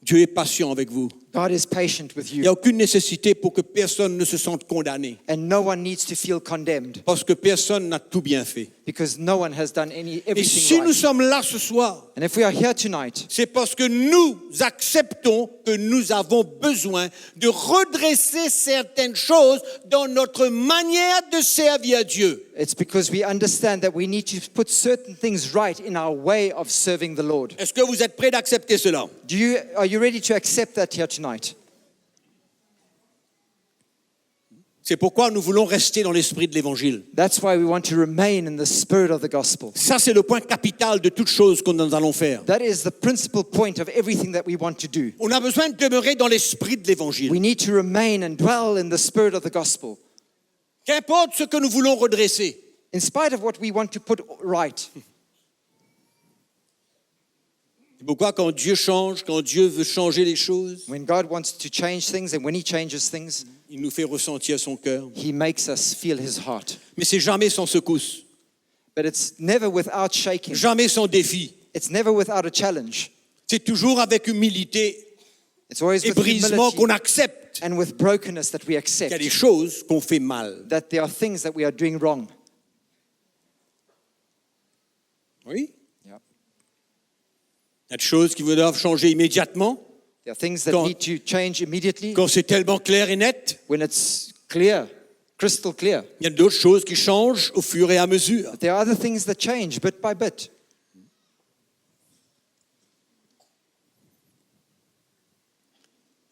Dieu est patient avec vous. God is patient with Il n'y a you, aucune nécessité pour que personne ne se sente condamné, and no one needs to feel condemned parce que personne n'a tout bien fait. because no one has done Et everything si nous right. sommes là ce soir, And if we are here tonight, c'est parce que nous acceptons que nous avons besoin de redresser certaines choses dans notre manière de servir Dieu. it's because we understand that we need to put certain things right in our way of serving the Lord. Est-ce que vous êtes prêts d'accepter cela? Are you ready to accept that here tonight? C'est pourquoi nous voulons rester dans l'esprit de l'Évangile. That's why we want to remain in the spirit of the gospel. Ça, c'est le point capital de toute chose que nous allons faire. That is the principal point of everything that we want to do. On a besoin de demeurer dans l'esprit de l'Évangile. We need to remain and dwell in the spirit of the gospel. Qu'importe ce que nous voulons redresser, In spite of what we want to put right. c'est pourquoi quand Dieu change, quand Dieu veut changer les choses, When God wants to change things and when he changes things, il nous fait ressentir son cœur. he makes us feel his heart. Mais c'est jamais sans secousse, But it's never without shaking. jamais sans défi. It's never without a challenge. C'est toujours avec humilité It's always et with brisement qu'on humility accepte and with brokenness that we qu'il y a accept des choses qu'on fait mal. that there are things that we are doing wrong. Oui. Yep. Il y a des choses qui doivent changer immédiatement, There are things that Quand- need to change immediately quand c'est tellement clair et net. when it's clear, crystal clear. Il y a d'autres choses qui changent au fur et à mesure. But there are other things that change bit by bit.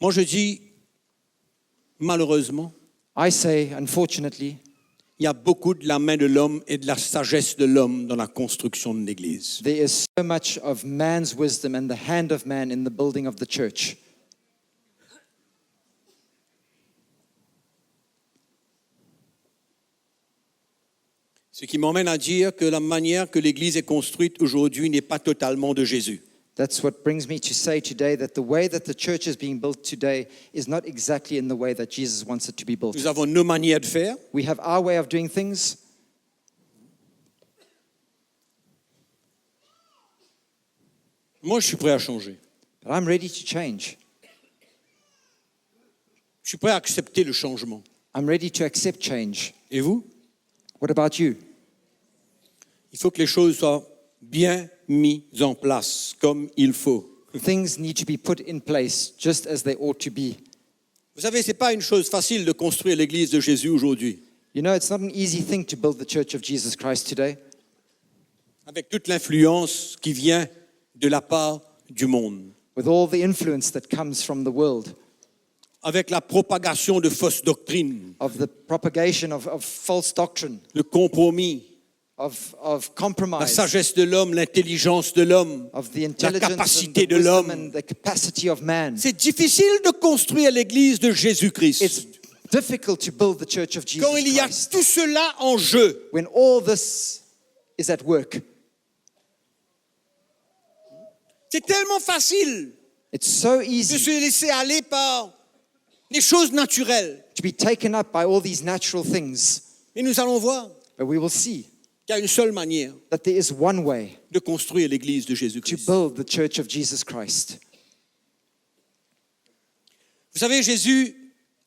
Moi, je dis, malheureusement, I say, unfortunately, il y a beaucoup de la main de l'homme et de la sagesse de l'homme dans la construction de l'Église. there is so much of man's wisdom and the hand of man in the building of the church. Ce qui m'emmène à dire que la manière que l'Église est construite aujourd'hui n'est pas totalement de Jésus. That's what brings me to say today that the way that the church is being built today is not exactly in the way that Jesus wants it to be built. Nous avons nos manières de faire, We have our way of doing things, Moi, je suis prêt à changer. but I'm ready to change. Je suis prêt à accepter le changement. I'm ready to accept change. Et vous? What about you? Il faut que les choses soient bien mises en place, comme il faut. Things need to be put in place just as they ought to be. Vous savez, ce n'est pas une chose facile de construire l'église de Jésus aujourd'hui, You know, it's not an easy thing to build the Church of Jesus Christ today, avec toute l'influence qui vient de la part du monde, with all the influence that comes from the world, avec la propagation de fausses doctrines, of the propagation of false doctrine, le compromis, of la compromise, sagesse de l'homme, l'intelligence de l'homme, of the la intelligence and capacité the de wisdom l'homme. and the capacity of man. C'est difficile de construire l'église de Jésus-Christ It's difficult to build the Church of Jesus quand il y a Christ tout cela en jeu. when all this is at work. C'est tellement facile It's so de easy se laisser aller par les choses naturelles. to be taken up by all these natural things, Et nous allons voir but we will see qu'il y a une seule manière that there is one way de construire l'église de to Jésus-Christ. build the Church of Jesus Christ. Vous savez, Jésus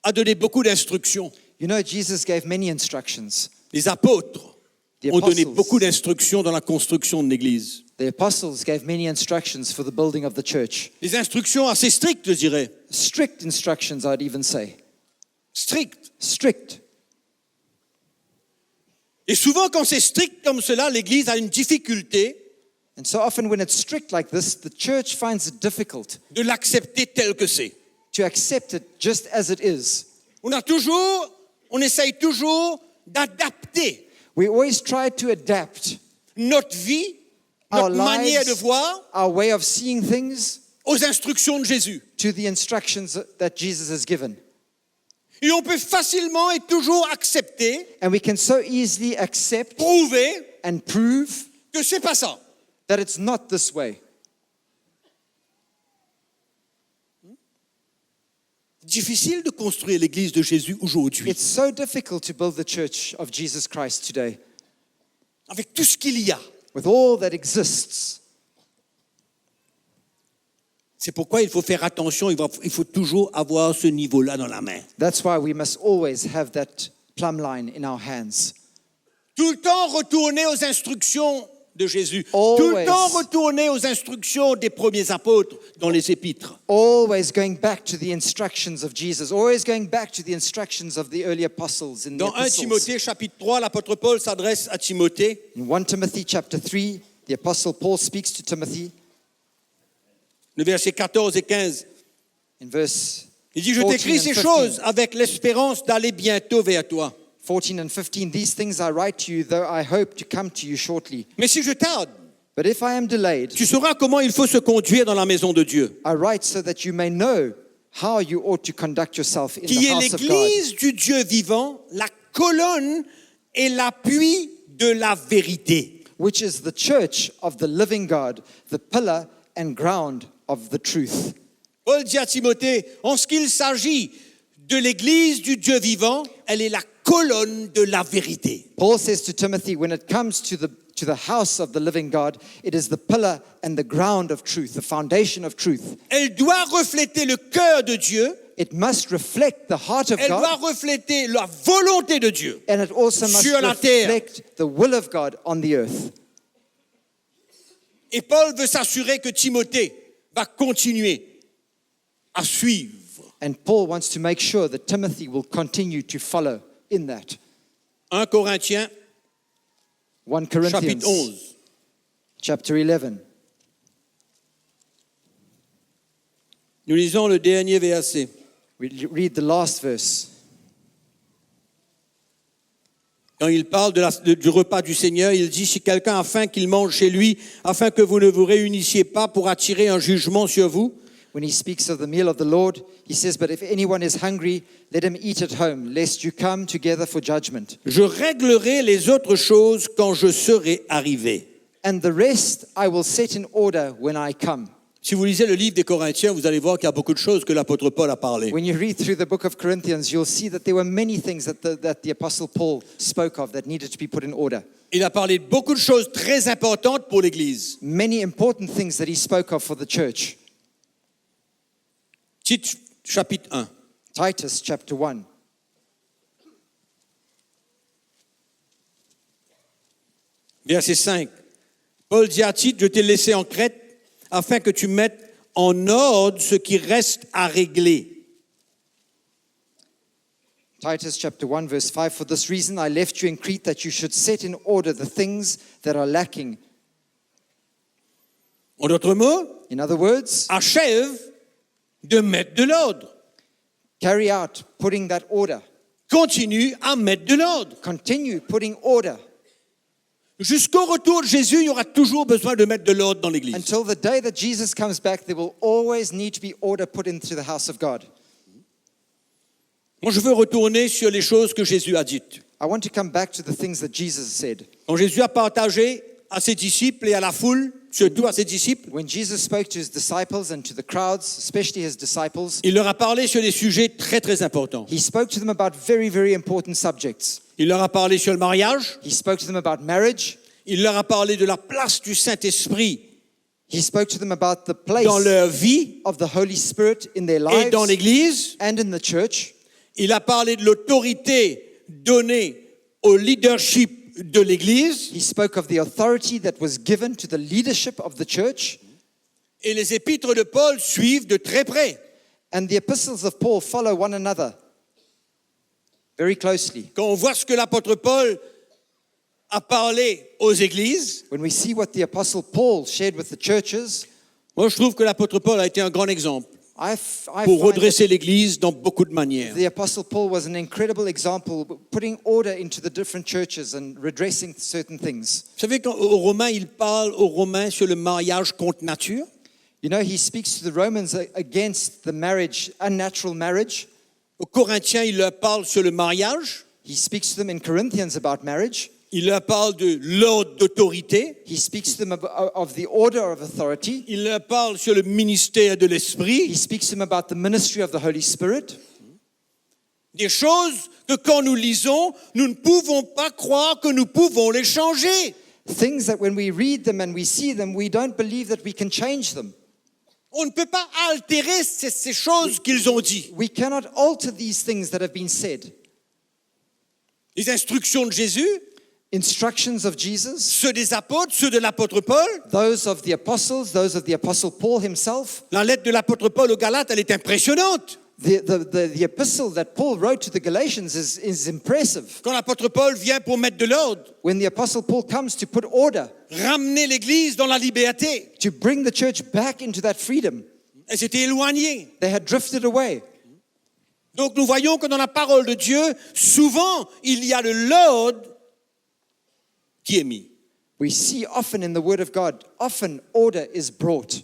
a donné beaucoup d'instructions. You know, Jesus gave many instructions. Les apôtres The ont donné apostles. beaucoup d'instructions dans la construction de l'église. The apostles gave many instructions for the building of the church. Des instructions assez strictes, je dirais. Strict instructions, I'd even say. Strictes. Strict. Et souvent, quand c'est strict comme cela, l'église a une difficulté And so often when it's strict like this, the church finds it difficult de l'accepter tel que c'est. to accept it just as it is. On essaye toujours d'adapter We always try to adapt notre vie, our notre manière de lives, voir our way of seeing things aux instructions de Jésus. to the instructions that Jesus has given. Et on peut facilement et toujours accepter, And we can so easily accept prouver and prove que c'est pas ça. that it's not this way. Difficile de construire l'église de Jésus aujourd'hui, It's so difficult to build the church of Jesus Christ today avec tout ce qu'il y a. with all that exists. C'est pourquoi il faut faire attention, il faut toujours avoir ce niveau-là dans la main. That's why we must always have that plumb line in our hands. Tout le temps retourner aux instructions de Jésus. Always. Tout le temps retourner aux instructions des premiers apôtres dans les épîtres. Always going back to the instructions of Jesus. Always going back to the instructions of the early apostles in the Dans 1 epistles. Timothée chapitre 3, l'apôtre Paul s'adresse à Timothée. In 1 Timothy chapter 3, the apostle Paul speaks to Timothy Le verset 14 et 15. in verse Il dit, je 14 t'écris and ces 15. choses avec l'espérance d'aller bientôt vers toi. 14 and 15. These things I write to you, though I hope to come to you shortly. Mais si je tarde, But if I am delayed, tu sauras comment il faut se conduire dans la maison de Dieu, I write so that you may know how you ought to conduct yourself in qui the est house of God, l'église du Dieu vivant, la colonne et l'appui de la vérité. which is the church of the living God, the pillar and ground of the truth. Paul dit à Timothée, en ce qu'il s'agit de l'église du Dieu vivant, elle est la colonne de la vérité. Paul says to Timothy, when it comes to the house of the living God, it is the pillar and the ground of truth, the foundation of truth. Elle doit refléter le cœur de Dieu, It must reflect the heart of elle doit God, refléter la volonté de Dieu. and it also must sur la terre. reflect the will of God on the earth. Et Paul veut s'assurer que Timothée va continuer à suivre. And Paul wants to make sure that Timothy will continue to follow in that. 1 Corinthiens 1 Corinthians chapitre 11. chapter 11. Nous lisons le dernier verset. We read the last verse. Quand il parle du repas du Seigneur, il dit, si quelqu'un a faim, qu'il mange chez lui, afin que vous ne vous réunissiez pas pour attirer un jugement sur vous. When he speaks of the meal of the Lord, he says, but if anyone is hungry, let him eat at home, lest you come together for judgment. Je réglerai les autres choses quand je serai arrivé. And the rest I will set in order when I come. Si vous lisez le livre des Corinthiens, vous allez voir qu'il y a beaucoup de choses que l'apôtre Paul a parlé. When you read through the book of Corinthians, you'll see that there were many things that the Apostle Paul spoke of that needed to be put in order. Il a parlé de beaucoup de choses très importantes pour l'Église. Many important things that he spoke of for the church. Tite, chapitre 1. Titus chapter 1. Verset 5. Paul dit à Tite, je t'ai laissé en Crète afin que tu mettes en ordre ce qui reste à régler. Titus chapter 1 verse 5. For this reason I left you in Crete, that you should set in order the things that are lacking. En d'autres mots, In other words, achève de mettre de l'ordre. carry out putting that order. Continue à mettre de l'ordre. Continue putting order Jusqu'au retour de Jésus, il y aura toujours besoin de mettre de l'ordre dans l'Église. until the day that Jesus comes back. There will always need to be order put into the house of God. Moi, je veux retourner sur les choses que Jésus a dites. I want to come back to the things that Jesus said. Quand Jésus a partagé à ses disciples et à la foule, surtout à ses disciples, When Jesus spoke to his disciples and to the crowds, especially his disciples, il leur a parlé sur des sujets très très importants. he spoke to them about very, very important subjects. Il leur a parlé sur le mariage, He spoke to them about marriage. il leur a parlé de la place du Saint-Esprit He spoke to them about the place dans leur vie of the Holy Spirit in their et lives dans l'Église. and in the church. Il a parlé de l'autorité donnée au leadership de l'Église. He spoke of the authority that was given to the leadership of the church. Et les épîtres de Paul suivent de très près. And the epistles of Paul follow one another very closely. Quand on voit ce que l'apôtre Paul a parlé aux églises, When we see what the apostle Paul shared with the churches, moi je trouve que l'apôtre Paul a été un grand exemple I pour find redresser l'Église dans beaucoup de manières. the apostle Paul was an incredible example, putting order into the different churches and redressing certain things. Vous savez, quand aux Romains, il parle aux Romains sur le mariage contre nature. You know, he speaks to the Romans against the marriage, unnatural marriage. Aux Corinthiens, il leur parle sur le mariage. He speaks to them in Corinthians about marriage. Il leur parle de l'ordre d'autorité. He speaks to them of the order of authority. Il leur parle sur le ministère de He l'Esprit. speaks to them about the ministry of the Holy Spirit. Des choses que quand nous lisons, nous ne pouvons pas croire que nous pouvons les changer. Things that when we read them and we see them, we don't believe that we can change them. On ne peut pas altérer ces choses qu'ils ont dit. We cannot alter these things that have been said. Les instructions de Jésus, Instructions of Jesus, ceux des apôtres, ceux de l'apôtre Paul. those of the apostles, those of the apostle Paul himself. La lettre de l'apôtre Paul aux Galates, elle est impressionnante. The epistle that Paul wrote to the Galatians is impressive. Quand l'apôtre Paul vient pour mettre de l'ordre, When the apostle Paul comes to put order, ramener l'Église dans la liberté, to bring the church back into that freedom, elle s'était éloignée. they had drifted away. Donc nous voyons que dans la parole de Dieu, souvent, il y a de l'ordre qui est mis. We see often in the word of God, often order is brought.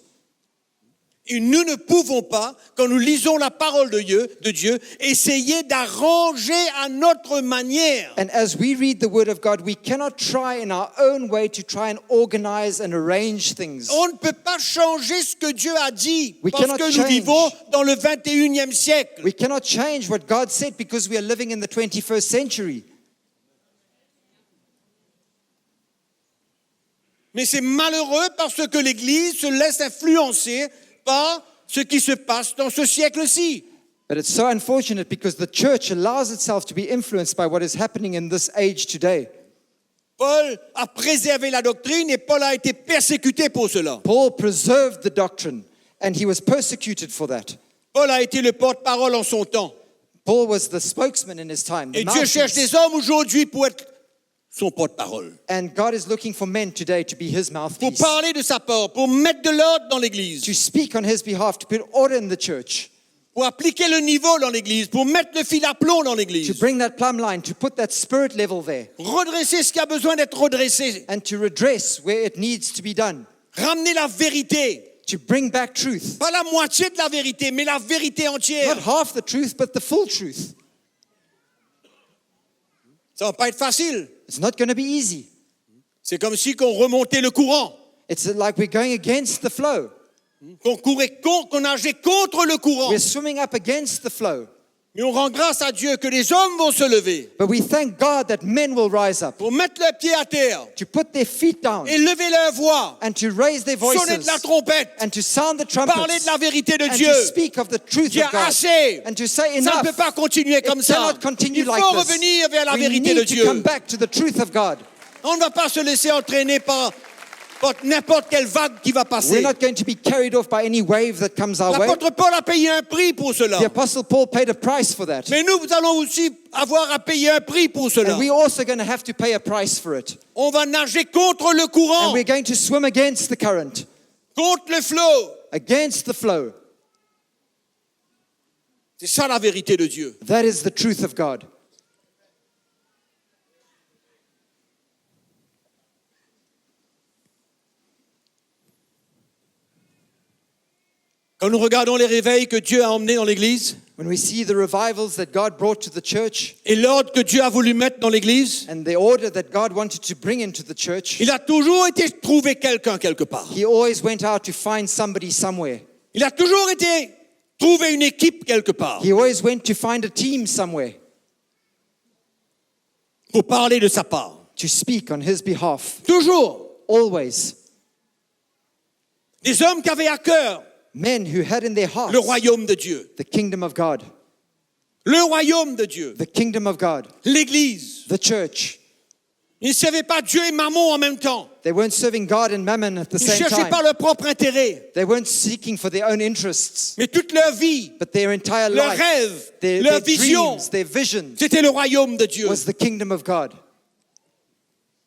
Et nous ne pouvons pas, quand nous lisons la parole de Dieu, essayer d'arranger à notre manière. And as we read the word of God, we cannot try in our own way to try and organize and arrange things. On ne peut pas changer ce que Dieu a dit, We parce cannot que nous change. vivons dans le 21e siècle. We cannot change what God said because we are living in the 21st century. Mais c'est malheureux parce que l'Église se laisse influencer par ce qui se passe dans ce siècle-ci. But it's so unfortunate because the church allows itself to be influenced by what is happening in this age today. Paul a préservé la doctrine et Paul a été persécuté pour cela. Paul preserved the doctrine and he was persecuted for that. Paul a été le porte-parole en son temps. Paul was the spokesman in his time. the Et Dieu cherche mouthpiece. des hommes aujourd'hui pour être son porte-parole. And God is looking for men today to be his Pour mouthpiece. parler de sa part, pour mettre de l'ordre dans l'Église, To speak on his behalf, to put order in the church. pour appliquer le niveau dans l'Église, pour mettre le fil à plomb dans To l'Église, bring that plumb line, to put that spirit level there. redresser ce qui a besoin d'être redressé, And to redress where it needs to be done. ramener la vérité, To bring back truth. pas la moitié de la vérité, mais la vérité entière. Not half the truth, but the full truth. Ça va pas être facile. It's not going to be easy. C'est comme si qu'on remontait le courant. It's like we're going against the flow. qu'on nageait contre le courant. We're swimming up against the flow. Mais on rend grâce à Dieu que les hommes vont se lever But we thank God that men will rise up pour mettre leurs pieds à terre to put their feet down et lever leur voix, and to raise their sonner de voices la trompette, and to sound the parler trumpets de la vérité de and Dieu. to speak of the truth Dire of God assez, and to say ça ne enough. peut pas continuer comme It ça. cannot continue Il faut like this. revenir vers la We vérité de need to Dieu. come back to the truth of God. On ne va pas se laisser entraîner par n'importe quelle vague qui va We're passer. not going to be carried off by any wave that comes our way. L'apôtre Paul a payé un prix pour cela. The Apostle Paul paid a price for that. Mais nous allons aussi avoir à payer un prix pour cela. And we're also going to have to pay a price for it. On va nager contre le And courant, we're going to swim against the current, contre le flot. against the flow. C'est ça la vérité de Dieu. That is the truth of God. Quand nous regardons les réveils que Dieu a emmenés dans l'Église When we see the revivals that God brought to the church et l'ordre que Dieu a voulu mettre dans l'Église, and the order that God wanted to bring into the church, il a toujours été trouvé quelqu'un quelque part. He always went out to find somebody somewhere. Il a toujours été trouvé une équipe quelque part He always went to find a team somewhere pour parler de sa part. to speak on His behalf. Toujours. Always. Des hommes qui avaient à cœur Men who had in their hearts le royaume de Dieu. the kingdom of God. Le royaume de Dieu. The kingdom of God. L'Église. The church. Ils ne servaient pas Dieu et Mammon en même temps. They weren't serving God and Mammon at the Ils ne same cherchaient pas time. leur propre intérêt. They weren't seeking for their own interests, Mais toute leur vie, but their entire leurs life, rêves, their leur vision, dreams, their vision c'était le royaume de Dieu. was the kingdom of God.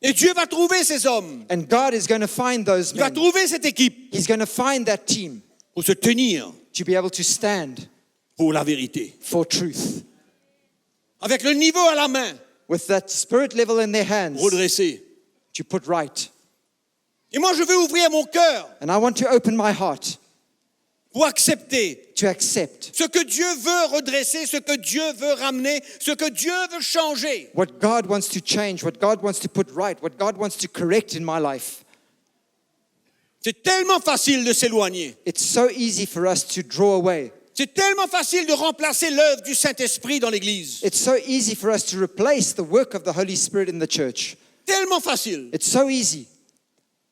Et Dieu va trouver ces hommes. And God is going to find those Il va men. trouver cette équipe He's going to find that team pour se tenir to be able to stand pour la vérité. for truth. Avec le niveau à la main, With that spirit level in their hands redressé. to put right. Et moi, je veux ouvrir mon cœur And I want to open my heart pour accepter to accept ce que Dieu veut redresser, ce que Dieu veut ramener, ce que Dieu veut changer. what God wants to change, what God wants to put right, what God wants to correct in my life. C'est tellement facile de s'éloigner. It's so easy for us to draw away. C'est tellement facile de remplacer l'œuvre du Saint-Esprit dans l'Église. It's so easy for us to replace the work of the Holy Spirit in the church. Tellement facile. It's so easy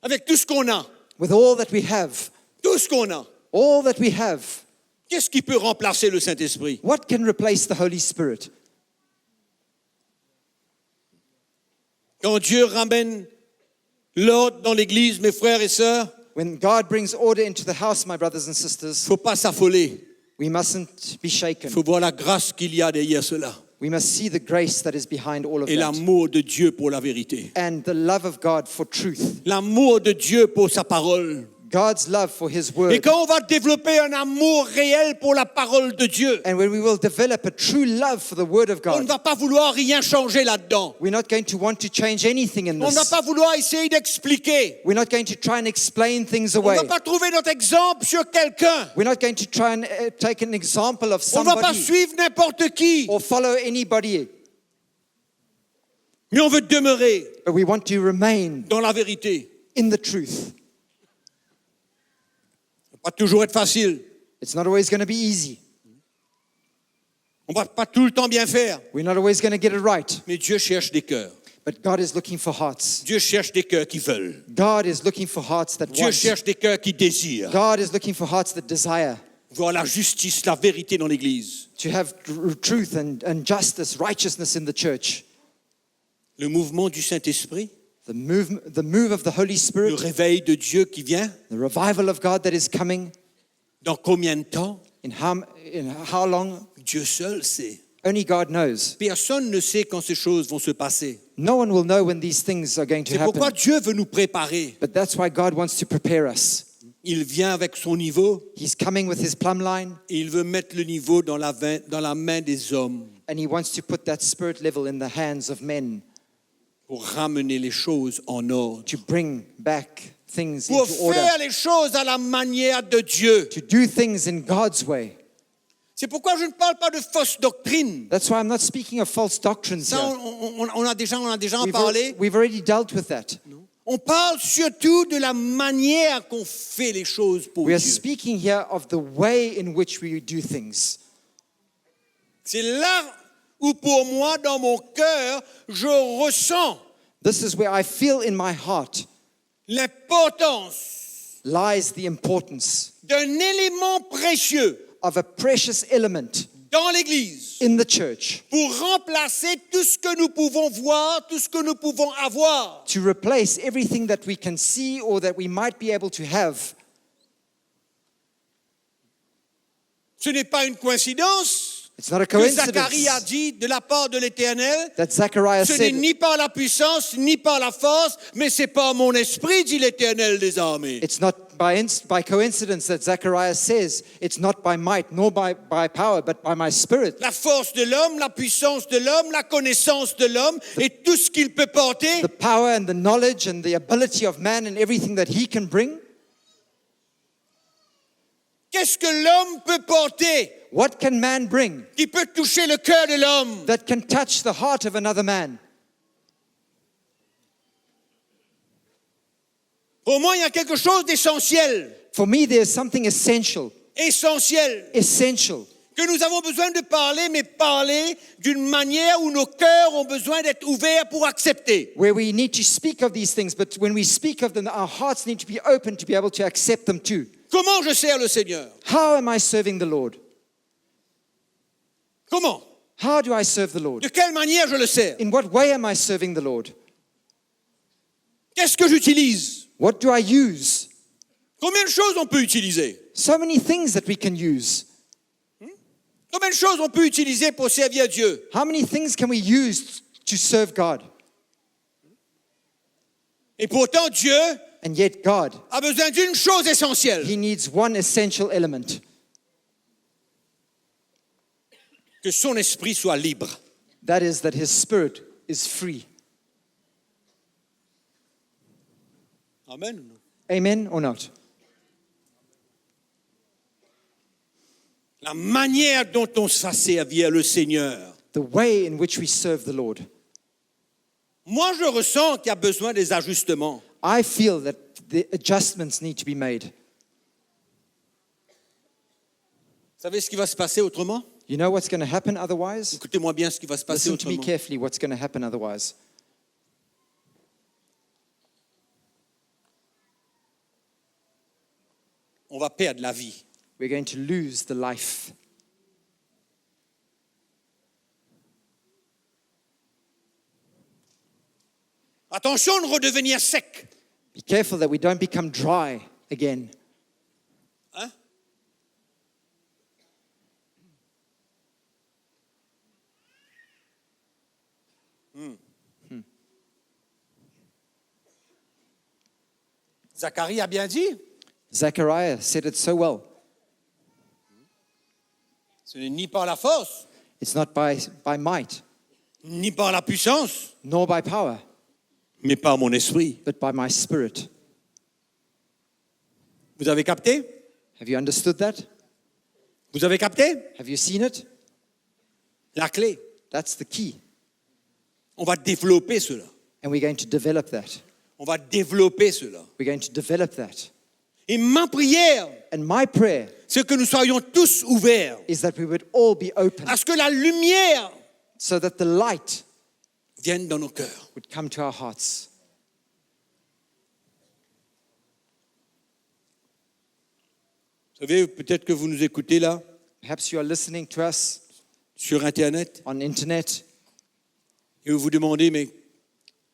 Avec tout ce qu'on a. with all that we have. Tout ce qu'on a. All that we have. Qu'est-ce qui peut remplacer le Saint-Esprit? What can replace the Holy Spirit? Quand Dieu ramène l'ordre dans l'Église, mes frères et sœurs, When God brings order into the house, my brothers and il ne sisters, faut pas s'affoler. we mustn't be Il shaken. faut voir la grâce qu'il y a derrière cela. We must see the grace that is behind all of Et that. l'amour de Dieu pour la vérité. And the love of God for truth. L'amour de Dieu pour sa parole. God's love for His Et word. quand on va développer un amour réel pour la parole de Dieu, And when we will develop a true love for the word of on ne God, va pas vouloir rien changer là-dedans. we're not going to want to change anything in On ne va this. pas vouloir essayer d'expliquer. We're not going to try and explain things On ne away. va pas trouver notre exemple sur quelqu'un. We're not going to try and take an example of On ne va pas somebody suivre n'importe qui. or follow anybody, Mais on veut demeurer but we want to remain dans la vérité. in the truth. Ça va pas toujours être facile. It's not always going to be easy. On ne va pas tout le temps bien faire. We're not always going to get it right. Mais Dieu cherche des cœurs. But God is looking for hearts. Dieu cherche des cœurs qui veulent. God is looking for hearts that Dieu want. cherche des cœurs qui désirent. God is looking for hearts that desire Voir la justice, la vérité dans l'Église. to have truth and justice, righteousness in the church. Le mouvement du Saint-Esprit, The move of the Holy le Spirit, réveil de Dieu qui vient. the revival of God that is coming. Dans combien de temps? In how long? Dieu seul sait. Only God knows. Personne ne sait quand ces choses vont se passer. No one will know when these things are going to C'est pourquoi happen. Dieu veut nous préparer. But that's why God wants to prepare us. Il vient avec son niveau He's coming with His plumb line, et il veut mettre le niveau dans la main des hommes and He wants to put that spirit level in the hands of men pour ramener les choses en ordre. to bring back things Pour into order, faire les choses à la manière de Dieu. to do things in God's way. C'est pourquoi je ne parle pas de fausses doctrines. That's why I'm not speaking of false doctrines Ça, here. on a déjà en parlé. We've already dealt with that. On parle surtout de la manière qu'on fait les choses pour We are Dieu. speaking here of the way in which we do things. C'est là où pour moi, dans mon cœur, je ressens This is where I feel in my heart l'importance lies the importance d'un élément précieux of a precious element dans l'Église in the church pour remplacer tout ce que nous pouvons voir, tout ce que nous pouvons avoir. to replace everything that we can see or that we might be able to have. Ce n'est pas une coïncidence It's not a que Zacharie a coincidence dit de la part de l'Éternel. that Zechariah Ce n'est said, ni par la puissance, ni par la force, mais c'est par mon esprit, dit l'Éternel des armées. it's not by coincidence that Zechariah says, it's not by might nor by power, but by my spirit. La force de l'homme, la puissance de l'homme, la connaissance de l'homme et tout ce qu'il peut porter, The power and the knowledge and the ability of man and everything that he can bring. qu'est-ce que l'homme peut porter What can man bring qui peut toucher le cœur de l'homme? that can touch the heart of another man? Au moins, il y a quelque chose d'essentiel, For me, there's something essential, essentiel, que nous avons besoin de parler, mais parler d'une manière où nos cœurs ont besoin d'être ouverts pour accepter. where we need to speak of these things, but when we speak of them, our hearts need to be open to be able to accept them too. Comment je sers le Seigneur? How am I serving the Lord? Comment? How do I serve the Lord? De quelle manière je le sers? In what way am I serving the Lord? Qu'est-ce que j'utilise? What do I use? Combien de choses on peut utiliser? So many things that we can use. Combien de choses on peut utiliser pour servir Dieu? How many things can we use to serve God? Et pourtant, Dieu And yet God, a besoin d'une chose essentielle, He needs one essential element, que son esprit soit libre. that is that His spirit is free. Amen. ou non? Amen or not? La manière dont on se fait servir le Seigneur. The way in which we serve the Lord. Moi, je ressens qu'il y a besoin des ajustements. I feel that the adjustments need to be made. Vous savez ce qui va se passer autrement? You know what's going to happen otherwise? Écoutez-moi bien ce qui va se passer Listen to me autrement. carefully what's going to happen otherwise. On va perdre la vie. We're going to lose the life. Attention de redevenir sec. Be careful that we don't become dry again. Hein? Zacharie a bien dit, Zechariah said it so well. ce n'est ni par la force, It's not by might, ni par la puissance, nor by power, mais par mon esprit. but by my spirit. Vous avez capté? Have you understood that? Vous avez capté? Have you seen it? La clé. That's the key. On va développer cela. And we're going to develop that. On va développer cela. We're going to develop that. Et ma prière, And my prayer c'est que nous soyons tous ouverts is that we would all be open à ce que la lumière so that the light vienne dans nos cœurs. would come to our hearts. Vous savez, peut-être que vous nous écoutez là, Perhaps you are listening to us sur Internet, on internet et vous vous demandez, mais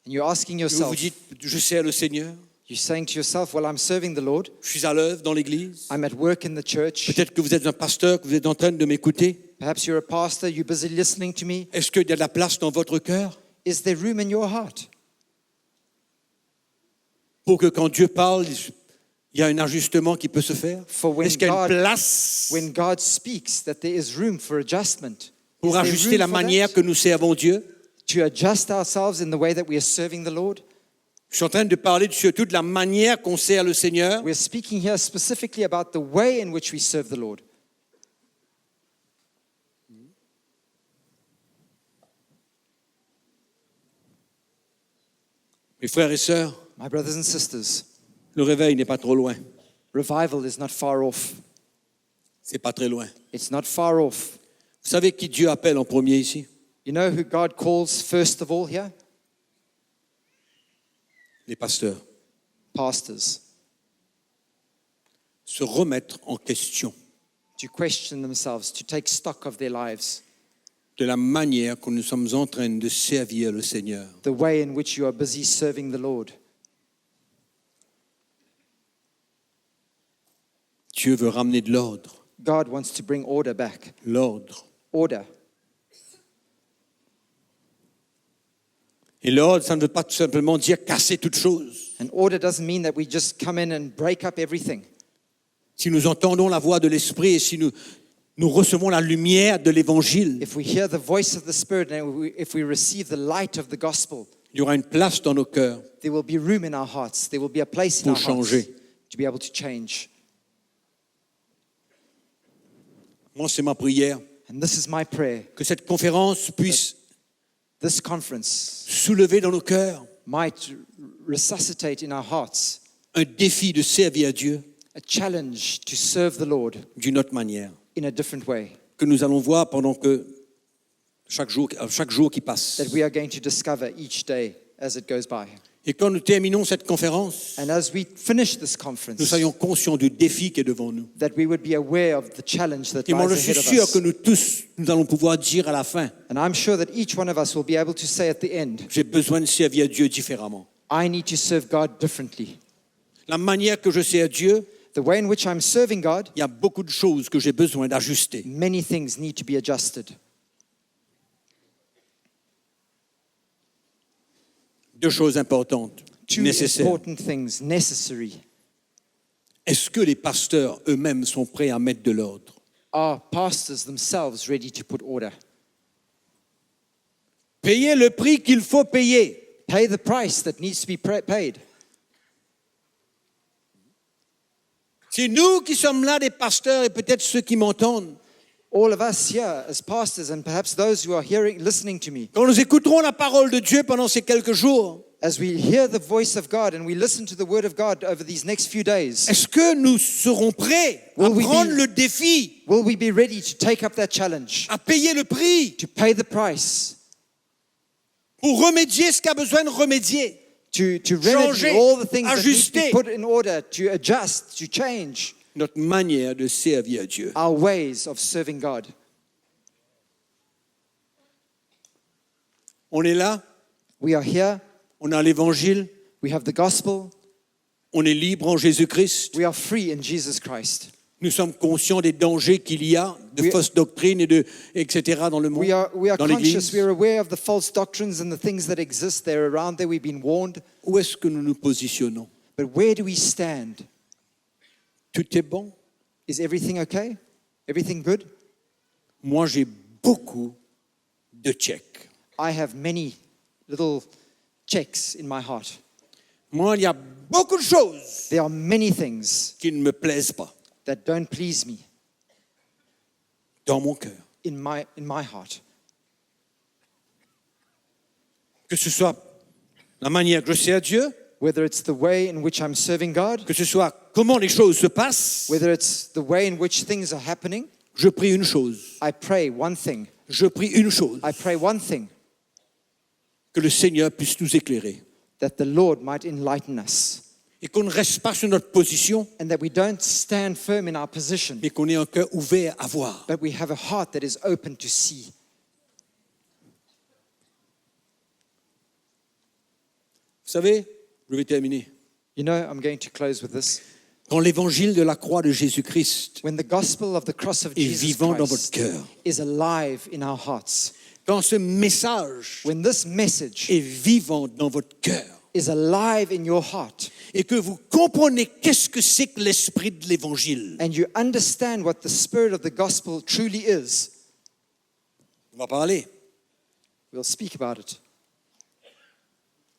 and you're asking vous vous yourself, dites, je sers le Seigneur, you're saying to yourself, well, I'm serving the Lord. je suis à l'œuvre dans l'Église. I'm at work in the church. Peut-être que vous êtes un pasteur, que vous êtes en train de m'écouter. Perhaps you're a pastor, you're busy listening to me. Est-ce qu'il y a de la place dans votre cœur Is there room in your heart pour que quand Dieu parle, il y a un ajustement qui peut se faire? For when Est-ce qu'il y a une God- place when God speaks, that there is room for adjustment? pour Is there ajuster room la for manière that? que nous servons Dieu? To adjust ourselves in the way that we are serving the Lord? Je suis en train de parler surtout de la manière qu'on sert le Seigneur. We're speaking here specifically about the way in which we serve the Lord. Mes frères et sœurs, My brothers and sisters, le réveil n'est pas trop loin. revival is not far off. C'est pas très loin. It's not far off. Vous savez qui Dieu appelle en premier ici? You know who God calls first of all here? Les pasteurs. Pastors. Se remettre en question To question themselves, to take stock of their lives, de la manière que nous sommes en train de servir le Seigneur. the way in which you are busy serving the Lord. Dieu veut ramener de l'ordre. God wants to bring order back. L'ordre. Order. Et l'ordre, ça ne veut pas tout simplement dire casser toute chose. And order doesn't mean that we just come in and break up everything. Si nous entendons la voix de l'Esprit et si nous recevons la lumière de l'Évangile, If we hear the voice of the Spirit and if we receive the light of the gospel, il y aura une place dans nos cœurs there will be room in our hearts. There will be a place in pour our hearts changer. to be able to change. Moi, c'est ma prière And this is my prayer. que cette conférence puisse This conference soulever dans nos cœurs might resuscitate in our hearts un défi de servir Dieu a challenge to serve the Lord d'une autre manière, in a different way que nous allons voir pendant que chaque jour qui passe. that we are going to discover each day as it goes by. Et quand nous terminons cette conférence, And as we finish this nous conference, soyons conscients du défi qui est devant nous. that we would be aware of the challenge that Et moi, je lies suis ahead of sûr us. que nous tous, nous allons pouvoir dire à la fin, And I'm sure that each one of us will be able to say at the end, j'ai besoin de servir Dieu différemment. I need to serve God differently. La manière que je sers Dieu, The way in which I'm serving God, il y a beaucoup de choses que j'ai besoin d'ajuster. many things need to be adjusted. Deux choses importantes, Two nécessaires. important things necessary. Est-ce que les pasteurs eux-mêmes sont prêts à mettre de l'ordre? Are pastors themselves ready to put order? Payer le prix qu'il faut payer. Pay the price that needs to be paid. C'est nous qui sommes là, des pasteurs, et peut-être ceux qui m'entendent. All of us here as pastors and perhaps those who are listening to me, Quand nous écouterons la parole de Dieu pendant ces quelques jours, as we hear the voice of God and we listen to the word of God over these next few days, est-ce que nous serons prêts à Will we prendre be- le défi, will we be ready to take up that challenge, à payer le prix, to pay the price, pour remédier ce qu'a besoin de remédier? to remedy Changer, all the things that need to ajuster. be put in order, to adjust, to change Notre manière de servir Dieu. our ways of serving God? On est là, We are here, on a l'évangile, we have the gospel, on est libre en Jésus-Christ. we are free in Jesus Christ. Nous sommes conscients des dangers qu'il y a, de We- fausses doctrines, etc. dans le monde, We are dans conscious, l'Église. we are aware of the false doctrines and the things that exist there around there. We've been warned. Où est-ce que nous nous positionnons? But where do we stand? Tout est bon? Is everything okay? Everything good? Moi, j'ai beaucoup de checks. I have many little checks in my heart. Moi, il y a beaucoup de choses There are many things qui ne me plaisent pas that don't please me dans mon cœur. in my heart. Que ce soit la manière que je sers Dieu, Whether it's the way in which I'm serving God, que ce soit comment les choses se passent, whether it's the way in which things are happening, je prie une chose. I pray one thing. Je prie une chose. I pray one thing, Que le Seigneur puisse nous éclairer. that the Lord might enlighten us Et qu'on ne reste pas sur notre position, and that we don't stand firm in our position, mais qu'on ait un cœur ouvert à voir. but we have a heart that is open to see. Vous savez, je vais terminer. You know, I'm going to close with this. Quand l'évangile de la croix de Jésus-Christ When the gospel of the cross of est Jesus vivant dans votre Christ cœur, is alive in our hearts, quand ce message when this message est vivant dans votre cœur, is alive in your heart, et que vous comprenez qu'est-ce que c'est que l'esprit de l'évangile, and you understand what the spirit of the gospel truly is, on va parler. we'll speak about it.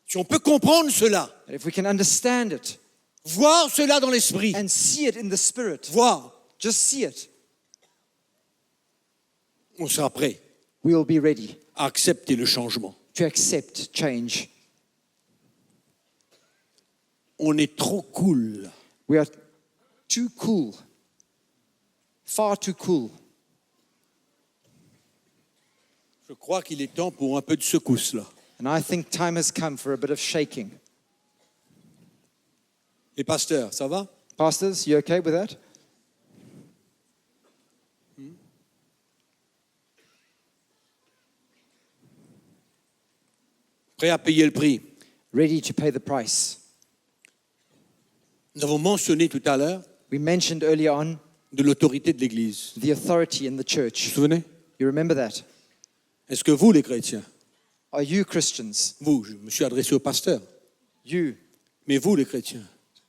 Si on peut comprendre cela, And if we can understand it voir cela dans l'esprit, and see it in the spirit, voir, just see it, on sera prêt we will be ready à accepter le changement. to accept change. On est trop cool. We are too cool. Far too cool. Je crois qu'il est temps pour un peu de secousse là. And I think time has come for a bit of shaking. Les pasteurs, ça va? Pastors, you okay with that? Prêt à payer le prix. Ready to pay the price. Nous avons mentionné tout à l'heure We mentioned earlier on de l'autorité de l'Église. the authority in the Vous church. vous souvenez? You remember that? Est-ce que vous, les chrétiens, Are you Christians? vous, je me suis adressé au pasteur, You. mais vous, les chrétiens,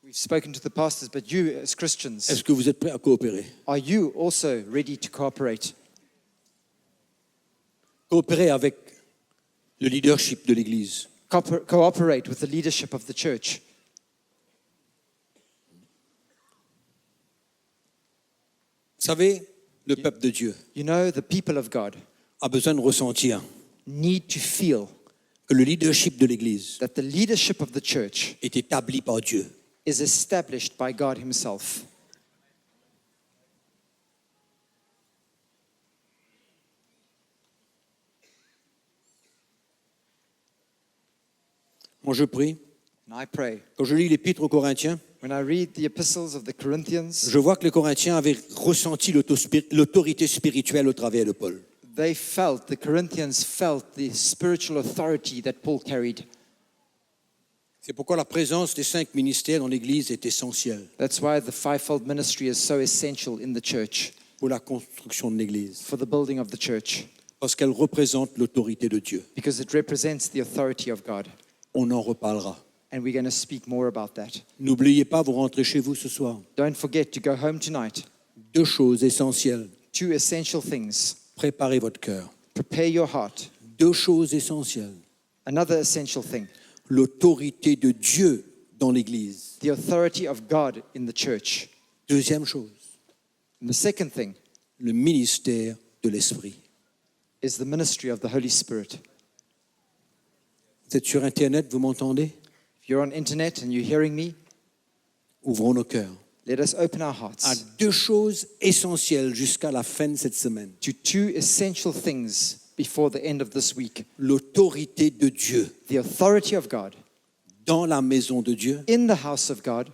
We've spoken to the pastors, but you as Christians, est-ce que vous êtes prêts à coopérer? are you also ready to cooperate? Coopérer avec le leadership de l'Église. Cooperate with the leadership of the church. Vous savez, le peuple de Dieu You know, the people of God a besoin de ressentir need to feel que le leadership de l'Église that the leadership of the church est établi par Dieu. is established by God Himself. Moi, je prie. And I pray, Quand je lis l'Épître aux Corinthiens, when I read the epistles of the Corinthians, je vois que les Corinthiens avaient ressenti l'autorité spirituelle au travers de Paul. the Corinthians felt the spiritual authority that Paul carried. C'est pourquoi la présence des 5 ministères dans l'Église est essentielle That's why the fivefold ministry is so essential in the church, pour la construction de l'Église, for the building of the church, parce qu'elle représente l'autorité de Dieu. because it represents the authority of God. On en reparlera. And we're going to speak more about that. N'oubliez pas, vous rentrez chez vous ce soir. Don't forget to go home tonight. 2 choses essentielles. 2 essential things. Préparez votre cœur. Prepare your heart. 2 choses essentielles. Another essential thing, L'autorité de Dieu dans l'Église. the authority of God in the church. 2e chose, And the second thing le ministère de l'Esprit. is the ministry of the Holy Spirit. Vous êtes sur Internet, vous m'entendez? If you're on internet and you're hearing me, Ouvrons nos cœurs let us open our à hearts 2 choses essentielles jusqu'à la fin de cette semaine. to 2 essential things before the end of this week. L'autorité de Dieu The authority of God dans la maison de Dieu in the house of God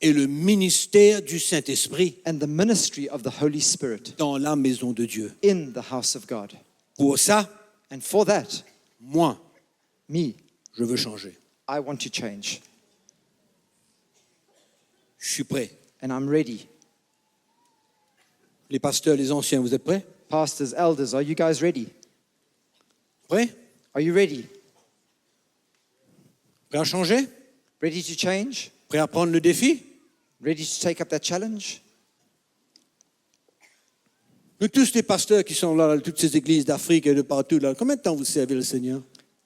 et le ministère du Saint-Esprit and the ministry of the Holy Spirit dans la maison de Dieu. in the house of God. Pour ça, And for that, moi, me, je veux changer. I want to change. Je suis prêt. And I'm ready. Les pasteurs, les anciens, vous êtes prêts? Pastors, elders, are you guys ready? Prêts? Are you ready? Prêts à changer? Ready to change? Prêts à prendre le défi? Ready to take up that challenge? Nous tous les pasteurs qui sont là, toutes ces églises d'Afrique et de partout, là, combien de temps vous servez le Seigneur?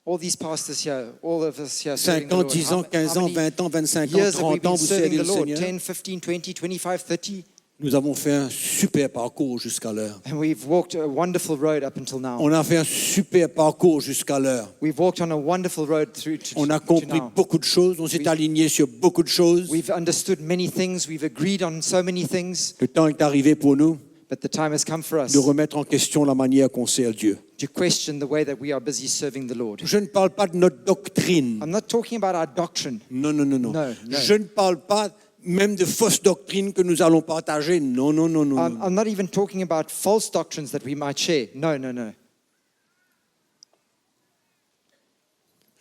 All these pastors here, all of us here serving 5 the ans, Lord. 10 ans, 15 ans, many 20 ans, 25 ans, years have we 30 ans, been vous serving servez the le Lord? Seigneur? 10, 15, 20, 25, 30. Nous avons fait un super parcours jusqu'à l'heure. And we've walked a wonderful road up until now. On a fait un super parcours jusqu'à l'heure. We've walked on a wonderful road through On a to compris now. beaucoup de choses, on s'est aligné sur beaucoup de choses. We've understood many things. We've agreed on so many things. Le temps est arrivé pour nous But the time has come for us de remettre en question la manière qu'on sert Dieu. to question the way that we are busy serving the Lord. Je ne parle pas de notre doctrine. I'm not talking about our doctrine. Non, non, non, non. No, no. Je ne parle pas même de fausses doctrines que nous allons partager. Non, non, non, non. non. I'm not even talking about false doctrines that we might share. No, no, no.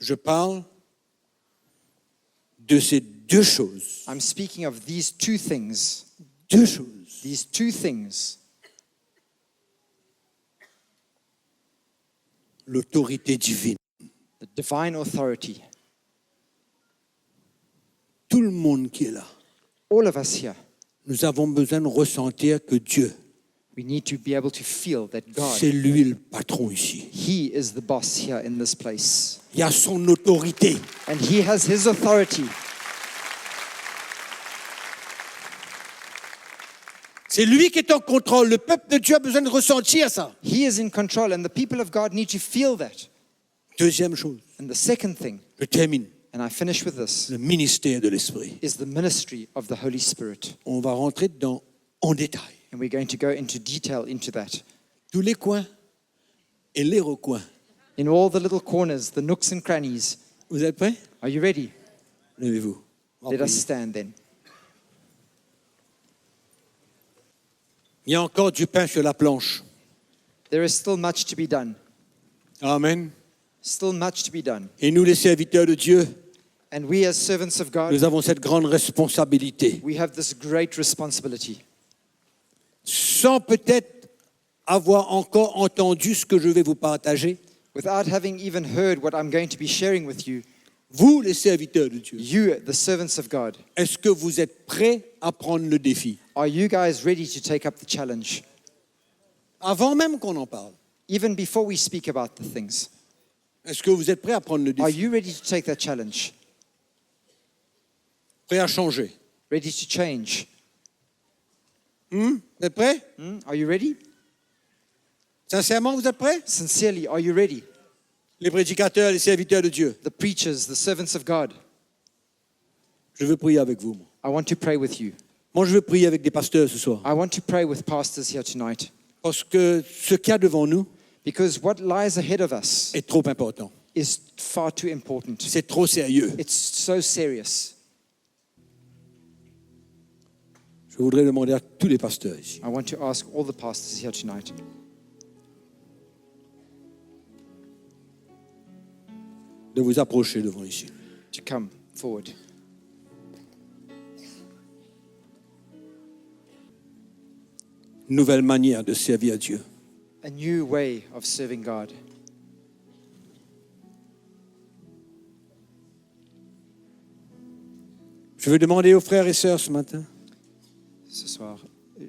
Je parle de ces 2 choses. I'm speaking of these 2 things. 2 choses. These 2 things. L'autorité divine. The divine authority. Tout le monde qui est là, All of us here, nous avons besoin de ressentir que Dieu, we need to be able to feel that God, c'est lui le patron ici. He is the boss here in this place. Il y a son autorité. And He has His authority. C'est lui qui est en contrôle. Le peuple de Dieu a besoin de ressentir ça. He is in control, and the people of God need to feel that. 2e chose, And the second thing, je termine. and I finish with this, le ministère de l'Esprit. is the ministry of the Holy Spirit. On va rentrer dedans en détail. And we're going to go into detail into that. Tous les coins et les recoins. In all the little corners, the nooks and crannies. Vous êtes prêts? Are you ready? Levez-vous. On va Let us prier. stand then. Il y a encore du pain sur la planche. There is still much to be done. Amen. Still much to be done. Et nous, les serviteurs de Dieu, And we as servants of God, nous avons cette grande responsabilité. we have this great responsibility. Sans peut-être avoir encore entendu ce que je vais vous partager, Without having even heard what I'm going to be sharing with you, vous, les serviteurs de Dieu, you, the servants of God, est-ce que vous êtes prêts à prendre le défi? are you guys ready to take up the challenge? Avant même qu'on en parle. Even before we speak about the things, Est-ce que vous êtes prêts à prendre le are défi? you ready to take that challenge? Prêts à changer? Ready to change? Vous êtes prêts? Are you ready? Sincèrement, vous êtes prêts? Sincerely, are you ready? Les prédicateurs, les serviteurs de Dieu, The preachers, the servants of God, je veux prier avec vous. Moi, I want to pray with you. Moi, je veux prier avec des pasteurs ce soir. I want to pray with pastors here tonight. Parce que ce qu'il y a devant nous Because what lies ahead of us est trop important. is far too important. C'est trop sérieux. It's so serious. Je voudrais demander à tous les pasteurs ici I want to ask all the pastors here tonight de vous approcher devant ici. to come forward. Une nouvelle manière de servir Dieu. A new way of serving God. Je veux demander aux frères et sœurs ce matin, Ce soir,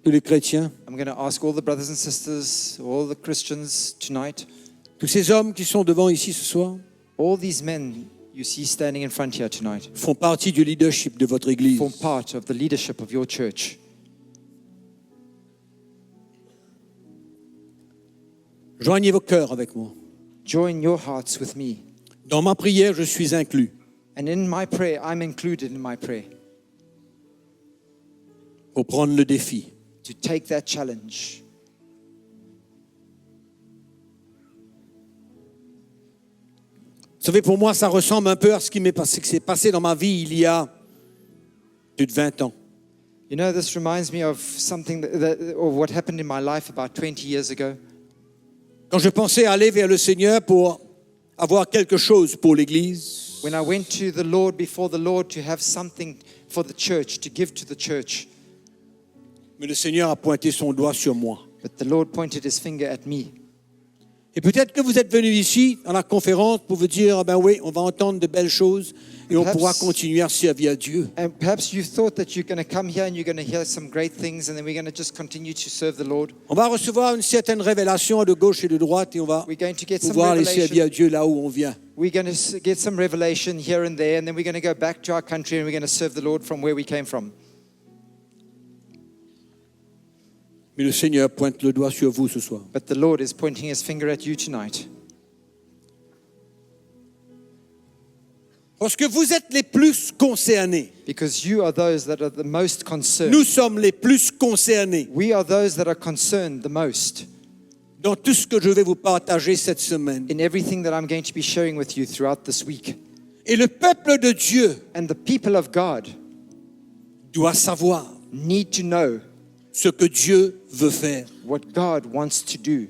tous les chrétiens, I'm going to ask all the brothers and sisters, all the Christians tonight, tous ces hommes qui sont devant ici ce soir, all these men you see standing in front here tonight, font partie du leadership de votre Église. form part of the leadership of your church. Joignez vos cœurs avec moi. Join your hearts with me. Dans ma prière, je suis inclus. And in my prayer, I'm included in my prayer Pour prendre le défi. to take that challenge. Vous savez, pour moi, ça ressemble un peu à ce qui s'est passé dans ma vie il y a plus de 20 ans. You know, this reminds me of something or what happened in my life about 20 years ago. Quand je pensais aller vers le Seigneur pour avoir quelque chose pour l'Église, When I went to the Lord, before the Lord, to have something for the church, to give to the church. mais le Seigneur a pointé son doigt sur moi. But the Lord pointed his finger at me. Et peut-être que vous êtes venu ici, à la conférence, pour vous dire, ah ben oui, on va entendre de belles choses et on Perhaps- pourra continuer à servir Dieu. And perhaps you thought that you're going to come here and you're going to hear some great things and then we're going to just continue to serve the Lord. On va recevoir une certaine révélation de gauche et de droite et on va We're going to get some pouvoir aller servir revelation. Dieu là où on vient. We're going to get some revelation here and there and then we're going to go back to our country and we're going to serve the Lord from where we came from. Mais le Seigneur pointe le doigt sur vous ce soir. But the Lord is pointing his finger at you tonight. Parce que vous êtes les plus concernés. Because you are those that are the most concerned. Nous sommes les plus concernés We are those that are concerned the most dans tout ce que je vais vous partager cette semaine. in everything that I'm going to be sharing with you throughout this week. Et le peuple de Dieu And the people of God doit savoir need to know ce que Dieu veut faire. what God wants to do.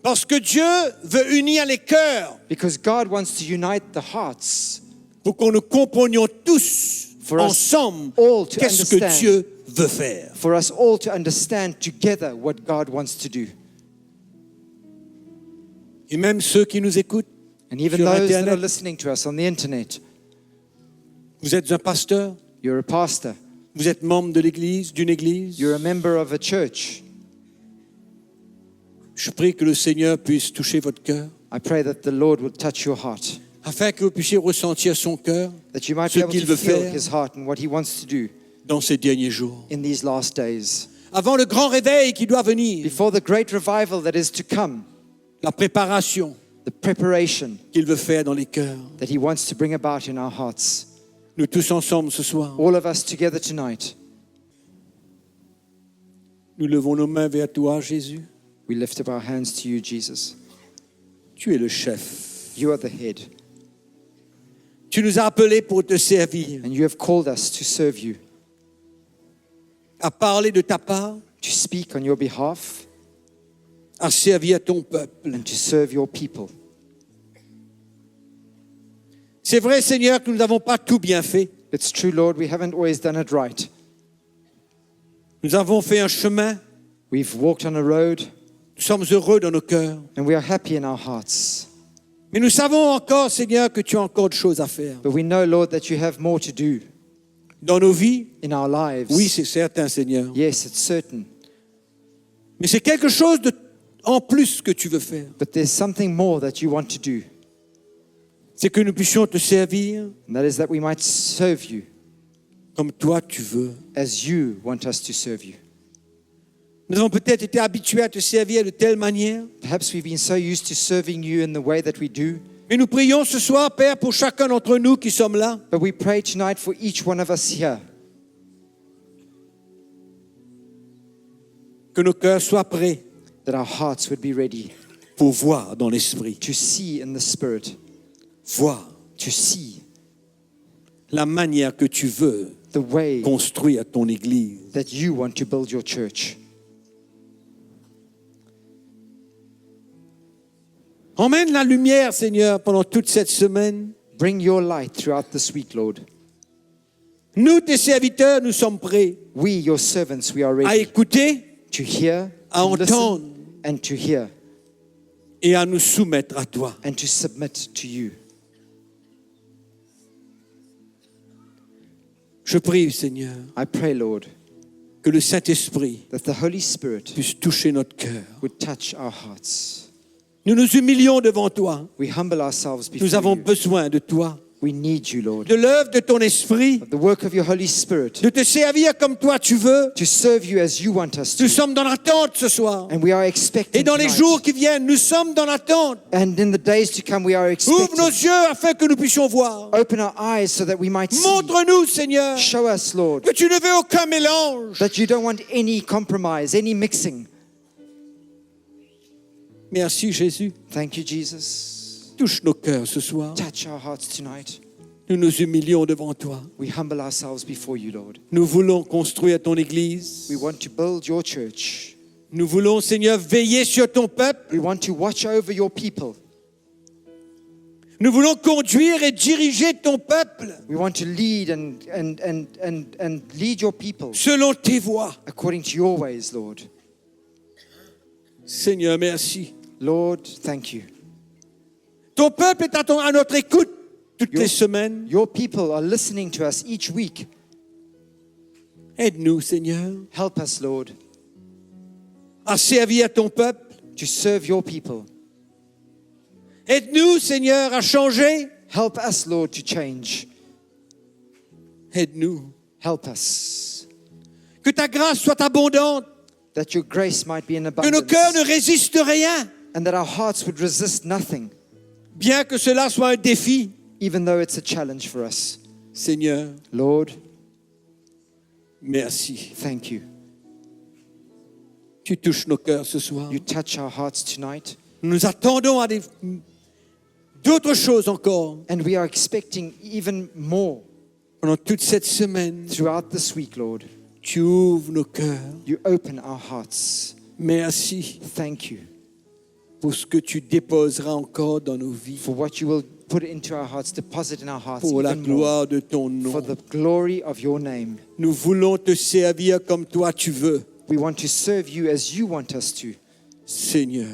Parce que Dieu veut unir les cœurs Because God wants to unite the hearts pour qu'on nous comprenions tous For us ensemble all to qu'est-ce que understand. Dieu veut faire. for us all to understand together what God wants to do. Et même ceux qui nous écoutent, And even Sur those that Internet. are listening to us on the internet, vous êtes un pasteur, you're a pastor, vous êtes membre de l'église, d'une église. you're a member of a church. Je prie que le Seigneur puisse toucher votre cœur, I pray that the Lord will touch your heart, afin que vous puissiez ressentir son cœur that you might Ce be able qu'il to veut feel faire. his heart and what he wants to do dans ces derniers jours. in these last days. Avant le grand réveil qui doit venir, Before the great revival that is to come, la préparation, the preparation qu'il veut faire dans les cœurs. that He wants to bring about in our hearts. Nous tous ensemble ce soir, All of us together tonight, nous levons nos mains vers toi, Jésus. we lift up our hands to you, Jesus. Tu es le chef. You are the head, Tu nous as appelés pour te servir, and you have called us to serve you, à parler de ta part, to speak on your behalf, à servir ton peuple. and to serve your people. C'est vrai, Seigneur, que nous n'avons pas tout bien fait. It's true, Lord, we haven't always done it right. Nous avons fait un chemin. We've walked on a road, Nous sommes heureux dans nos cœurs. and we are happy in our hearts. Mais nous savons encore, Seigneur, que tu as encore de choses à faire. But we know, Lord, that you have more to do Dans nos vies, in our lives. oui, c'est certain, Seigneur. Yes, it's certain. Mais c'est quelque chose en plus que tu veux faire. But there's something more that you want to do, C'est que nous puissions te servir and that is that we might serve you comme toi tu veux. as you want us to serve you. Nous avons peut-être été habitués à te servir de telle manière. Perhaps we've been so used to serving you in the way that we do, Mais nous prions ce soir, Père, pour chacun d'entre nous qui sommes là, but we pray tonight for each one of us here, que nos cœurs soient prêts that our hearts would be ready pour voir dans l'esprit. to see in the Spirit, Voir to see la manière que tu veux the way construire ton Église. that you want to build your church. Emmène la lumière, Seigneur, pendant toute cette semaine. Bring your light throughout this week, Lord. Nous, tes serviteurs, nous sommes prêts We, your servants, we are à ready écouter to hear, à to listen, entendre. and to hear, et à nous soumettre à toi. and to submit to you. Je prie, Seigneur, I pray, Lord, que le Saint-Esprit that the Holy Spirit puisse toucher notre cœur. would touch our hearts. Nous nous humilions devant toi. We humble ourselves Nous before avons you. besoin de toi, We need you, Lord. de l'œuvre de ton esprit, The work of your Holy Spirit, de te servir comme toi tu veux. to serve you as you want us Nous to. sommes dans l'attente ce soir. And we are expecting Et dans les tonight. jours qui viennent, nous sommes dans l'attente. And in the days to come, we are Ouvre nos expecting. yeux afin que nous puissions voir. Open our eyes so that we might see. Montre-nous, Seigneur, Show us, Lord, que tu ne veux aucun mélange. that you don't want any compromise, any mixing. Merci, Jésus. Thank you, Jesus. Touche nos cœurs ce soir. Touch our hearts tonight. Nous nous humilions devant toi. We humble ourselves before you, Lord. Nous voulons construire ton Église. We want to build your church. Nous voulons, Seigneur, veiller sur ton peuple. We want to watch over your people. Nous voulons conduire et diriger ton peuple We want to lead and lead your people selon tes voies. according to your ways, Lord. Seigneur, merci. Lord, thank you. Ton peuple est à notre écoute toutes Yo- les semaines. Your people are listening to us each week. Aide-nous, Seigneur, Help us, Lord, à servir ton peuple. to serve your people. Aide-nous, Seigneur, à changer. Help us, Lord, to change. Aide-nous. Help us. Que ta grâce soit abondante. That your grace might be in Que nos cœurs ne abundance. résistent rien. And that our hearts would resist nothing, Bien que cela soit un défi. even though it's a challenge for us. Seigneur, Lord, merci. thank you. Tu touches nos cœurs ce soir. You touch our hearts tonight. Nous attendons à d'autres choses encore And we are expecting even more pendant toute cette semaine. throughout this week, Lord. Tu ouvres nos cœurs. You open our hearts. Merci Thank you pour ce que tu déposeras encore dans nos vies. for what you will put into our hearts, deposit in our hearts, Pour la even more, gloire de ton nom. for the glory of your name. Nous voulons te servir comme toi tu veux, We want to serve you as you want us to. Seigneur.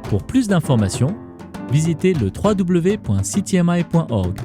Pour plus d'informations, visitez le www.ctmi.org.